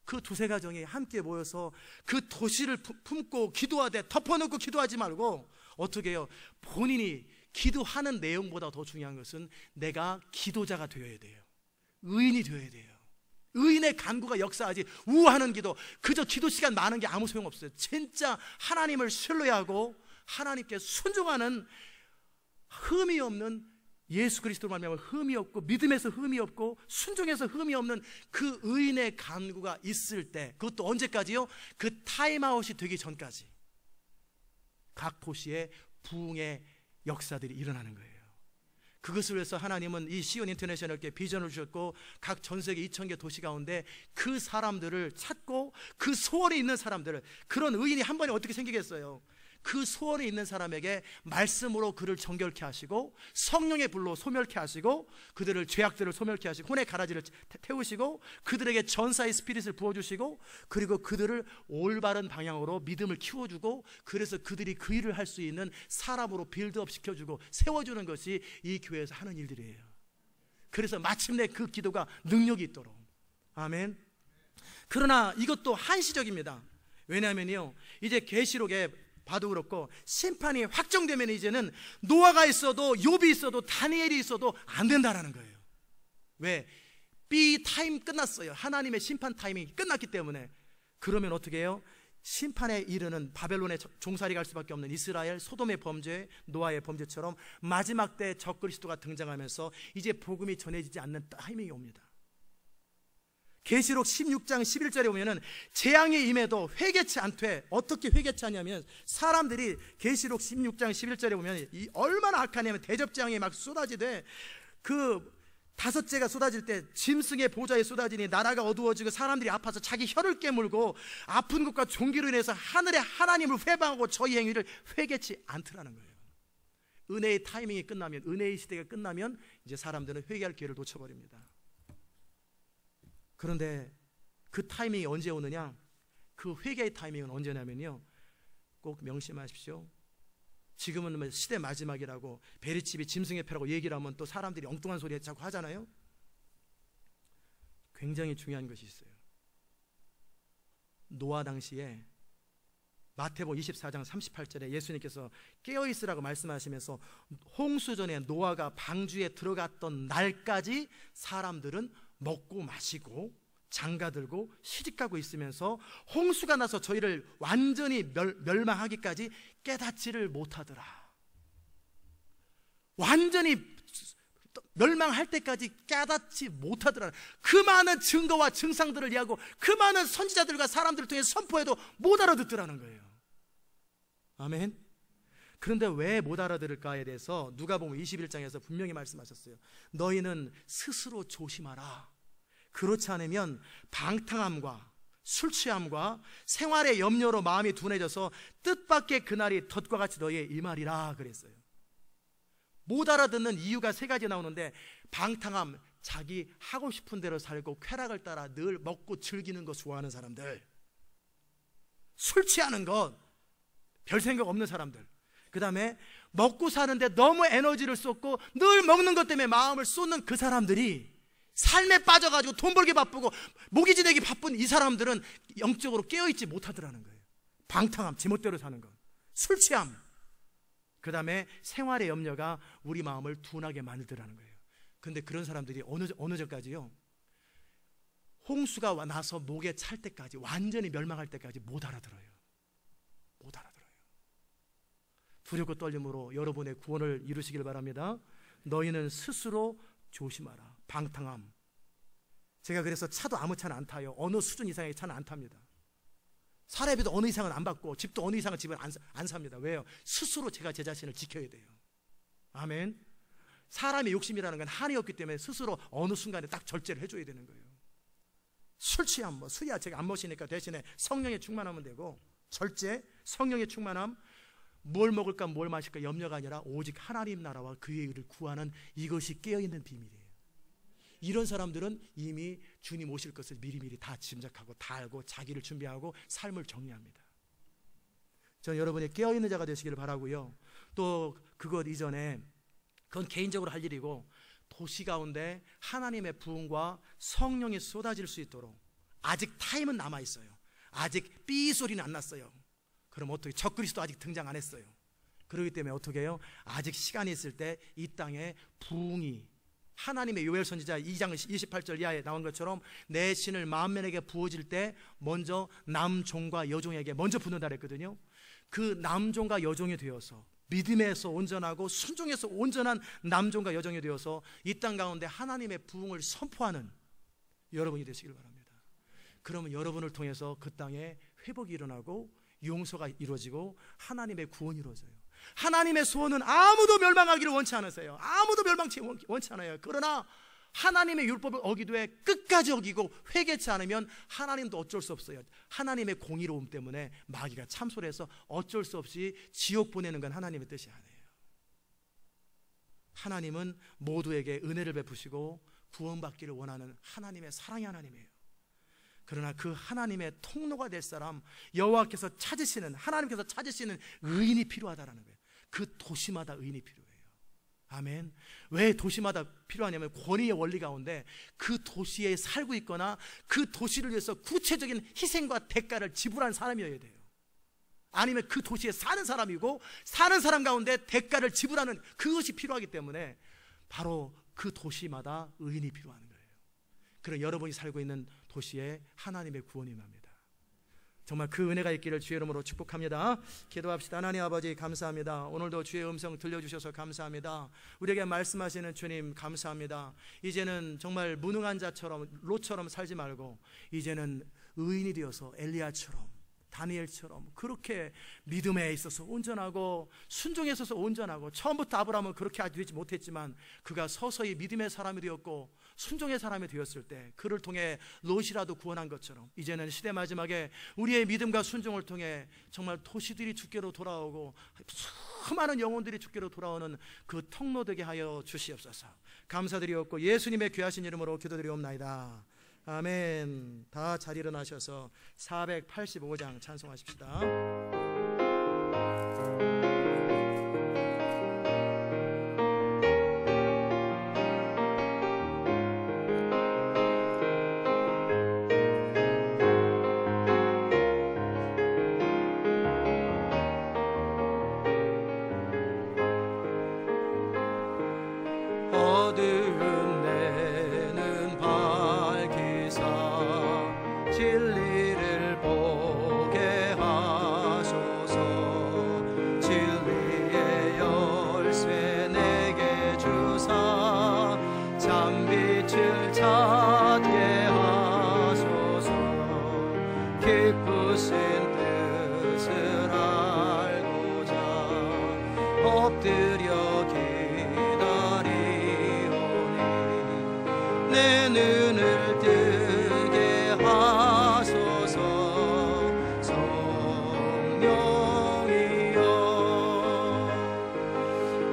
그 두세 가정이 함께 모여서 그 도시를 품고 기도하되, 덮어놓고 기도하지 말고 어떻게 해요? 본인이 기도하는 내용보다 더 중요한 것은 내가 기도자가 되어야 돼요. 의인이 되어야 돼요. 의인의 간구가 역사하지, 우하는 기도, 그저 기도 시간 많은 게 아무 소용없어요. 진짜 하나님을 신뢰하고 하나님께 순종하는, 흠이 없는, 예수 그리스도로 말미암아 흠이 없고, 믿음에서 흠이 없고, 순종에서 흠이 없는 그 의인의 간구가 있을 때, 그것도 언제까지요? 그 타임아웃이 되기 전까지 각 도시에 부흥의 역사들이 일어나는 거예요. 그것을 위해서 하나님은 이 시온 인터내셔널께 비전을 주셨고, 각 전세계 2000개 도시 가운데 그 사람들을 찾고, 그 소원이 있는 사람들을, 그런 의인이 한 번에 어떻게 생기겠어요? 그 소원이 있는 사람에게 말씀으로 그를 정결케 하시고, 성령의 불로 소멸케 하시고, 그들을, 죄악들을 소멸케 하시고, 혼의 가라지를 태우시고, 그들에게 전사의 스피릿을 부어주시고, 그리고 그들을 올바른 방향으로 믿음을 키워주고, 그래서 그들이 그 일을 할 수 있는 사람으로 빌드업 시켜주고 세워주는 것이 이 교회에서 하는 일들이에요. 그래서 마침내 그 기도가 능력이 있도록. 아멘. 그러나 이것도 한시적입니다. 왜냐하면요, 이제 계시록에 봐도 그렇고, 심판이 확정되면 이제는 노아가 있어도, 욥이 있어도, 다니엘이 있어도 안 된다라는 거예요. 왜? B 타임 끝났어요. 하나님의 심판 타이밍이 끝났기 때문에. 그러면 어떻게 해요? 심판에 이르는, 바벨론에 종살이 갈 수밖에 없는 이스라엘, 소돔의 범죄, 노아의 범죄처럼 마지막 때 적그리스도가 등장하면서 이제 복음이 전해지지 않는 타이밍이 옵니다. 계시록 16장 11절에 보면은 재앙이 임해도 회개치 않되, 어떻게 회개치 않냐면, 사람들이 계시록 16장 11절에 보면 이 얼마나 악하냐면, 대접재앙이 막 쏟아지되, 그 다섯째가 쏟아질 때 짐승의 보좌에 쏟아지니 나라가 어두워지고 사람들이 아파서 자기 혀를 깨물고 아픈 것과 종기로 인해서 하늘의 하나님을 회방하고 저희 행위를 회개치 않더라는 거예요. 은혜의 타이밍이 끝나면, 은혜의 시대가 끝나면 이제 사람들은 회개할 기회를 놓쳐버립니다. 그런데 그 타이밍이 언제 오느냐? 그 회개의 타이밍은 언제냐면요, 꼭 명심하십시오. 지금은 시대 마지막이라고 베리집이 짐승의 패라고 얘기를 하면 또 사람들이 엉뚱한 소리 자꾸 하잖아요. 굉장히 중요한 것이 있어요. 노아 당시에 마태복음 24장 38절에 예수님께서 깨어있으라고 말씀하시면서, 홍수 전에 노아가 방주에 들어갔던 날까지 사람들은 먹고 마시고 장가들고 시집가고 있으면서 홍수가 나서 저희를 완전히 멸망하기까지 깨닫지를 못하더라. 완전히 멸망할 때까지 깨닫지 못하더라. 그 많은 증거와 증상들을 이해하고 그 많은 선지자들과 사람들을 통해 선포해도 못 알아듣더라는 거예요. 아멘. 그런데 왜 못 알아들을까에 대해서 누가복음 21장에서 분명히 말씀하셨어요. 너희는 스스로 조심하라. 그렇지 않으면 방탕함과 술 취함과 생활의 염려로 마음이 둔해져서 뜻밖의 그날이 덫과 같이 너희의 임하리라 그랬어요. 못 알아듣는 이유가 세 가지 나오는데, 방탕함, 자기 하고 싶은 대로 살고 쾌락을 따라 늘 먹고 즐기는 거 좋아하는 사람들, 술 취하는 것, 별 생각 없는 사람들, 그 다음에 먹고 사는데 너무 에너지를 쏟고 늘 먹는 것 때문에 마음을 쏟는 그 사람들이 삶에 빠져가지고 돈 벌기 바쁘고 모기 지내기 바쁜 이 사람들은 영적으로 깨어있지 못하더라는 거예요. 방탕함, 제멋대로 사는 것, 술 취함, 그 다음에 생활의 염려가 우리 마음을 둔하게 만들더라는 거예요. 근데 그런 사람들이 어느 전까지요, 홍수가 나서 목에 찰 때까지, 완전히 멸망할 때까지 못 알아들어요. 못 알아들어요. 두렵고 떨림으로 여러분의 구원을 이루시길 바랍니다. 너희는 스스로 조심하라. 방탕함. 제가 그래서 차도 아무 차는 안 타요. 어느 수준 이상의 차는 안 탑니다. 사례비도 어느 이상은 안 받고 집도 어느 이상은 집을 안 삽니다. 왜요? 스스로 제가 제 자신을 지켜야 돼요. 아멘. 사람의 욕심이라는 건 한이 없기 때문에 스스로 어느 순간에 딱 절제를 해줘야 되는 거예요. 술 취함, 술이야 제가 안 마시니까 대신에 성령에 충만하면 되고, 절제, 성령의 충만함, 뭘 먹을까 뭘 마실까 염려가 아니라 오직 하나님 나라와 그의 의를 구하는 이것이 깨어있는 비밀이에요. 이런 사람들은 이미 주님 오실 것을 미리미리 다 짐작하고 다 알고 자기를 준비하고 삶을 정리합니다. 저는 여러분이 깨어있는 자가 되시기를 바라고요. 또 그것 이전에, 그건 개인적으로 할 일이고, 도시 가운데 하나님의 부흥과 성령이 쏟아질 수 있도록 아직 타임은 남아있어요. 아직 삐 소리는 안 났어요. 그럼 어떻게, 적그리스도 아직 등장 안 했어요. 그렇기 때문에 어떻게 해요? 아직 시간이 있을 때 이 땅에 부흥이, 하나님의 요엘 선지자 2장 28절 이하에 나온 것처럼 내 신을 만민에게 부어질 때 먼저 남종과 여종에게 먼저 부는다 그랬거든요. 그 남종과 여종이 되어서 믿음에서 온전하고 순종에서 온전한 남종과 여종이 되어서 이 땅 가운데 하나님의 부흥을 선포하는 여러분이 되시길 바랍니다. 그러면 여러분을 통해서 그 땅에 회복이 일어나고 용서가 이루어지고 하나님의 구원이 이루어져요. 하나님의 소원은 아무도 멸망하기를 원치 않으세요. 아무도 멸망치 원치 않아요. 그러나 하나님의 율법을 어기되 끝까지 어기고 회개치 않으면 하나님도 어쩔 수 없어요. 하나님의 공의로움 때문에 마귀가 참소해서 어쩔 수 없이 지옥 보내는 건 하나님의 뜻이 아니에요. 하나님은 모두에게 은혜를 베푸시고 구원받기를 원하는 하나님의 사랑의 하나님이에요. 그러나 그 하나님의 통로가 될 사람, 여호와께서 찾으시는, 하나님께서 찾으시는 의인이 필요하다라는 거예요. 그 도시마다 의인이 필요해요. 아멘. 왜 도시마다 필요하냐면 권위의 원리 가운데 그 도시에 살고 있거나 그 도시를 위해서 구체적인 희생과 대가를 지불한 사람이어야 돼요. 아니면 그 도시에 사는 사람이고 사는 사람 가운데 대가를 지불하는 그것이 필요하기 때문에 바로 그 도시마다 의인이 필요한 거예요. 그럼 여러분이 살고 있는 도시에 하나님의 구원이 임합니다. 정말 그 은혜가 있기를 주의 이름으로 축복합니다. 기도합시다. 하나님 아버지 감사합니다. 오늘도 주의 음성 들려주셔서 감사합니다. 우리에게 말씀하시는 주님 감사합니다. 이제는 정말 무능한 자처럼 롯처럼 살지 말고 이제는 의인이 되어서 엘리야처럼 다니엘처럼 그렇게 믿음에 있어서 온전하고 순종에 있어서 온전하고, 처음부터 아브라함은 그렇게 되지 못했지만 그가 서서히 믿음의 사람이 되었고 순종의 사람이 되었을 때 그를 통해 롯이라도 구원한 것처럼 이제는 시대 마지막에 우리의 믿음과 순종을 통해 정말 도시들이 주께로 돌아오고 수많은 영혼들이 주께로 돌아오는 그 통로 되게 하여 주시옵소서. 감사드리옵고 예수님의 귀하신 이름으로 기도드리옵나이다. 아멘. 다 잘 일어나셔서 485장 찬송하십시다. 어두운 내는 밝히사 진리를 보게 하소서. 진리의 열쇠 내게 주사 참빛을 찾게 하소서. 기쁘신 뜻을 알고자 엎드려 내 눈을 뜨게 하소서. 성령이여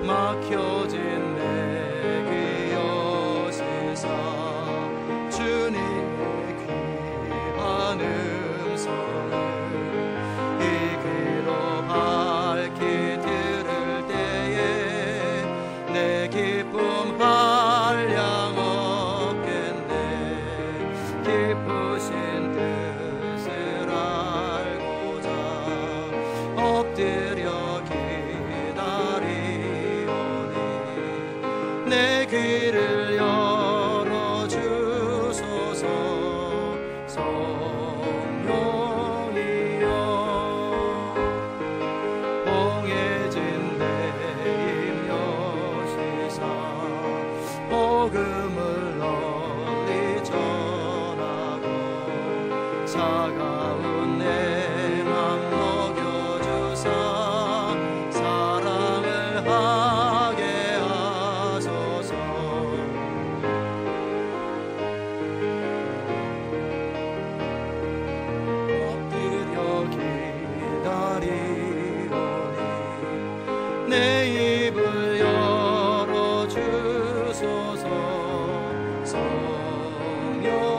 막혀진 내 귀 여시사 주님의 귀한 음성을 이 귀로 밝히 들을 때에 내 기쁨 한량 기쁘신 뜻을 알고자 엎드려 기다리오니 내 귀를 열어주소서. 성령이여 봉해진 내 입 여시사 복음을 널리 전하고 차가운 내 맘 녹여주사 사랑을 하게 하소서. 엎드려 기다리오니 내 입을 열어주소서.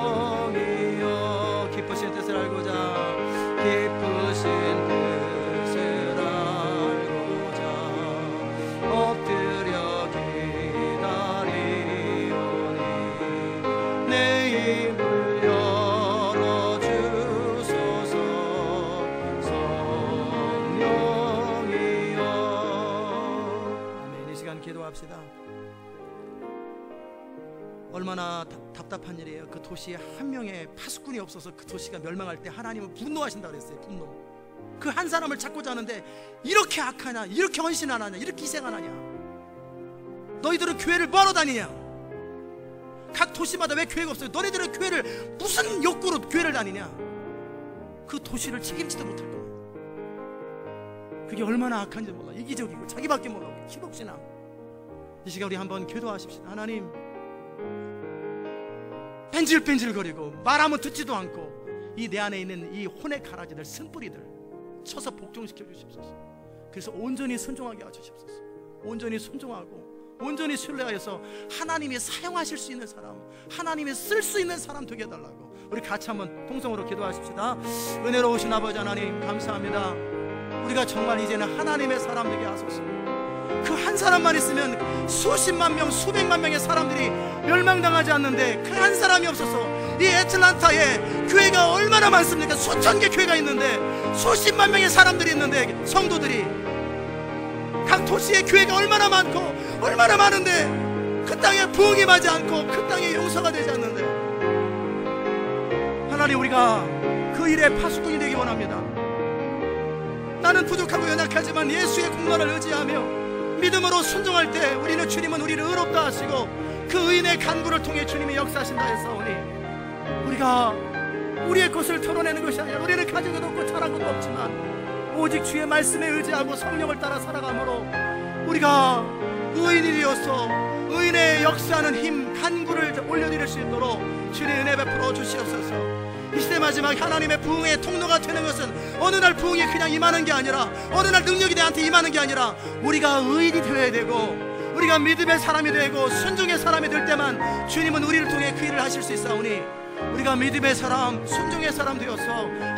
성령이여 기쁘신 뜻을 알고자 기쁘신 뜻을 알고자 엎드려 기다리오니 내 입을 열어주소서. 성령이여. 아멘. 이 시간 기도합시다. 얼마나 답답한 일이에요. 그 도시에 한 명의 파수꾼이 없어서 그 도시가 멸망할 때 하나님은 분노하신다 그랬어요. 분노. 그 한 사람을 찾고자 하는데 이렇게 악하냐, 이렇게 헌신 안 하냐, 이렇게 희생 안 하냐. 너희들은 교회를 뭐하러 다니냐. 각 도시마다 왜 교회가 없어요? 너희들은 교회를 무슨 욕구로 교회를 다니냐. 그 도시를 책임지도 못할 거야. 그게 얼마나 악한지 몰라. 이기적이고 자기밖에 모르고 기복신앙. 이 시간 우리 한번 기도하십시다. 하나님, 뺀질뺀질거리고 말하면 듣지도 않고 이 내 안에 있는 이 혼의 가라지들, 쓴뿌리들 쳐서 복종시켜 주십소서. 그래서 온전히 순종하게 하시옵소서. 온전히 순종하고 온전히 신뢰하여서 하나님이 사용하실 수 있는 사람, 하나님이 쓸 수 있는 사람 되게 해달라고 우리 같이 한번 통성으로 기도하십시다. 은혜로우신 아버지 하나님 감사합니다. 우리가 정말 이제는 하나님의 사람 되게 하소서. 그 한 사람만 있으면 수십만 명, 수백만 명의 사람들이 멸망당하지 않는데 그 한 사람이 없어서 이 애틀란타에 교회가 얼마나 많습니까? 수천 개 교회가 있는데 수십만 명의 사람들이 있는데 성도들이 각 도시에 교회가 얼마나 많고 얼마나 많은데 그 땅에 부흥이 임하지 않고 그 땅에 용서가 되지 않는데 하나님, 우리가 그 일에 파수꾼이 되기 원합니다. 나는 부족하고 연약하지만 예수의 공로를 의지하며 믿음으로 순종할 때 우리는 주님은 우리를 의롭다 하시고 그 의인의 간구를 통해 주님이 역사하신다 했사오니 우리가 우리의 것을 털어내는 것이 아니라 우리는 가진 것도 없고 잘한 것도 없지만 오직 주의 말씀에 의지하고 성령을 따라 살아가므로 우리가 의인이 되어서 의인의 역사하는 힘, 간구를 올려드릴 수 있도록 주님 은혜 베풀어 주시옵소서. 이 시대 마지막 하나님의 부흥의 통로가 되는 것은 어느 날 부흥이 그냥 임하는 게 아니라 어느 날 능력이 나한테 임하는 게 아니라 우리가 의인이 되어야 되고 우리가 믿음의 사람이 되고 순종의 사람이 될 때만 주님은 우리를 통해 그 일을 하실 수 있사오니 우리가 믿음의 사람, 순종의 사람 되어서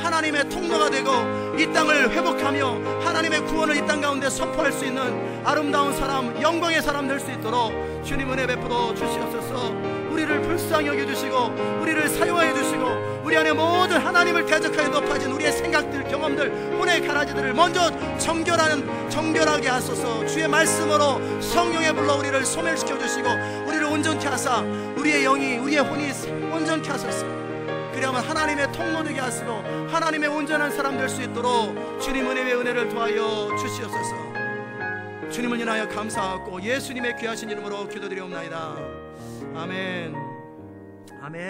하나님의 통로가 되고 이 땅을 회복하며 하나님의 구원을 이 땅 가운데 선포할 수 있는 아름다운 사람, 영광의 사람 될 수 있도록 주님 은혜 베풀어 주시옵소서. 우리를 불쌍히 여겨주시고 우리를 사용하여 주시고 우리 안에 모든 하나님을 대적하여 높아진 우리의 생각들, 경험들, 혼의 가라지들을 먼저 정결하게 하소서. 주의 말씀으로 성령의 불로 우리를 소멸시켜 주시고 우리를 온전케 하사 우리의 영이, 우리의 혼이 온전케 하소서. 그리하면 하나님의 통로 되게 하시고 하나님의 온전한 사람 될 수 있도록 주님 은혜를 더하여 주시옵소서. 주님을 인하여 감사하고 예수님의 귀하신 이름으로 기도드리옵나이다. 아멘. 아멘.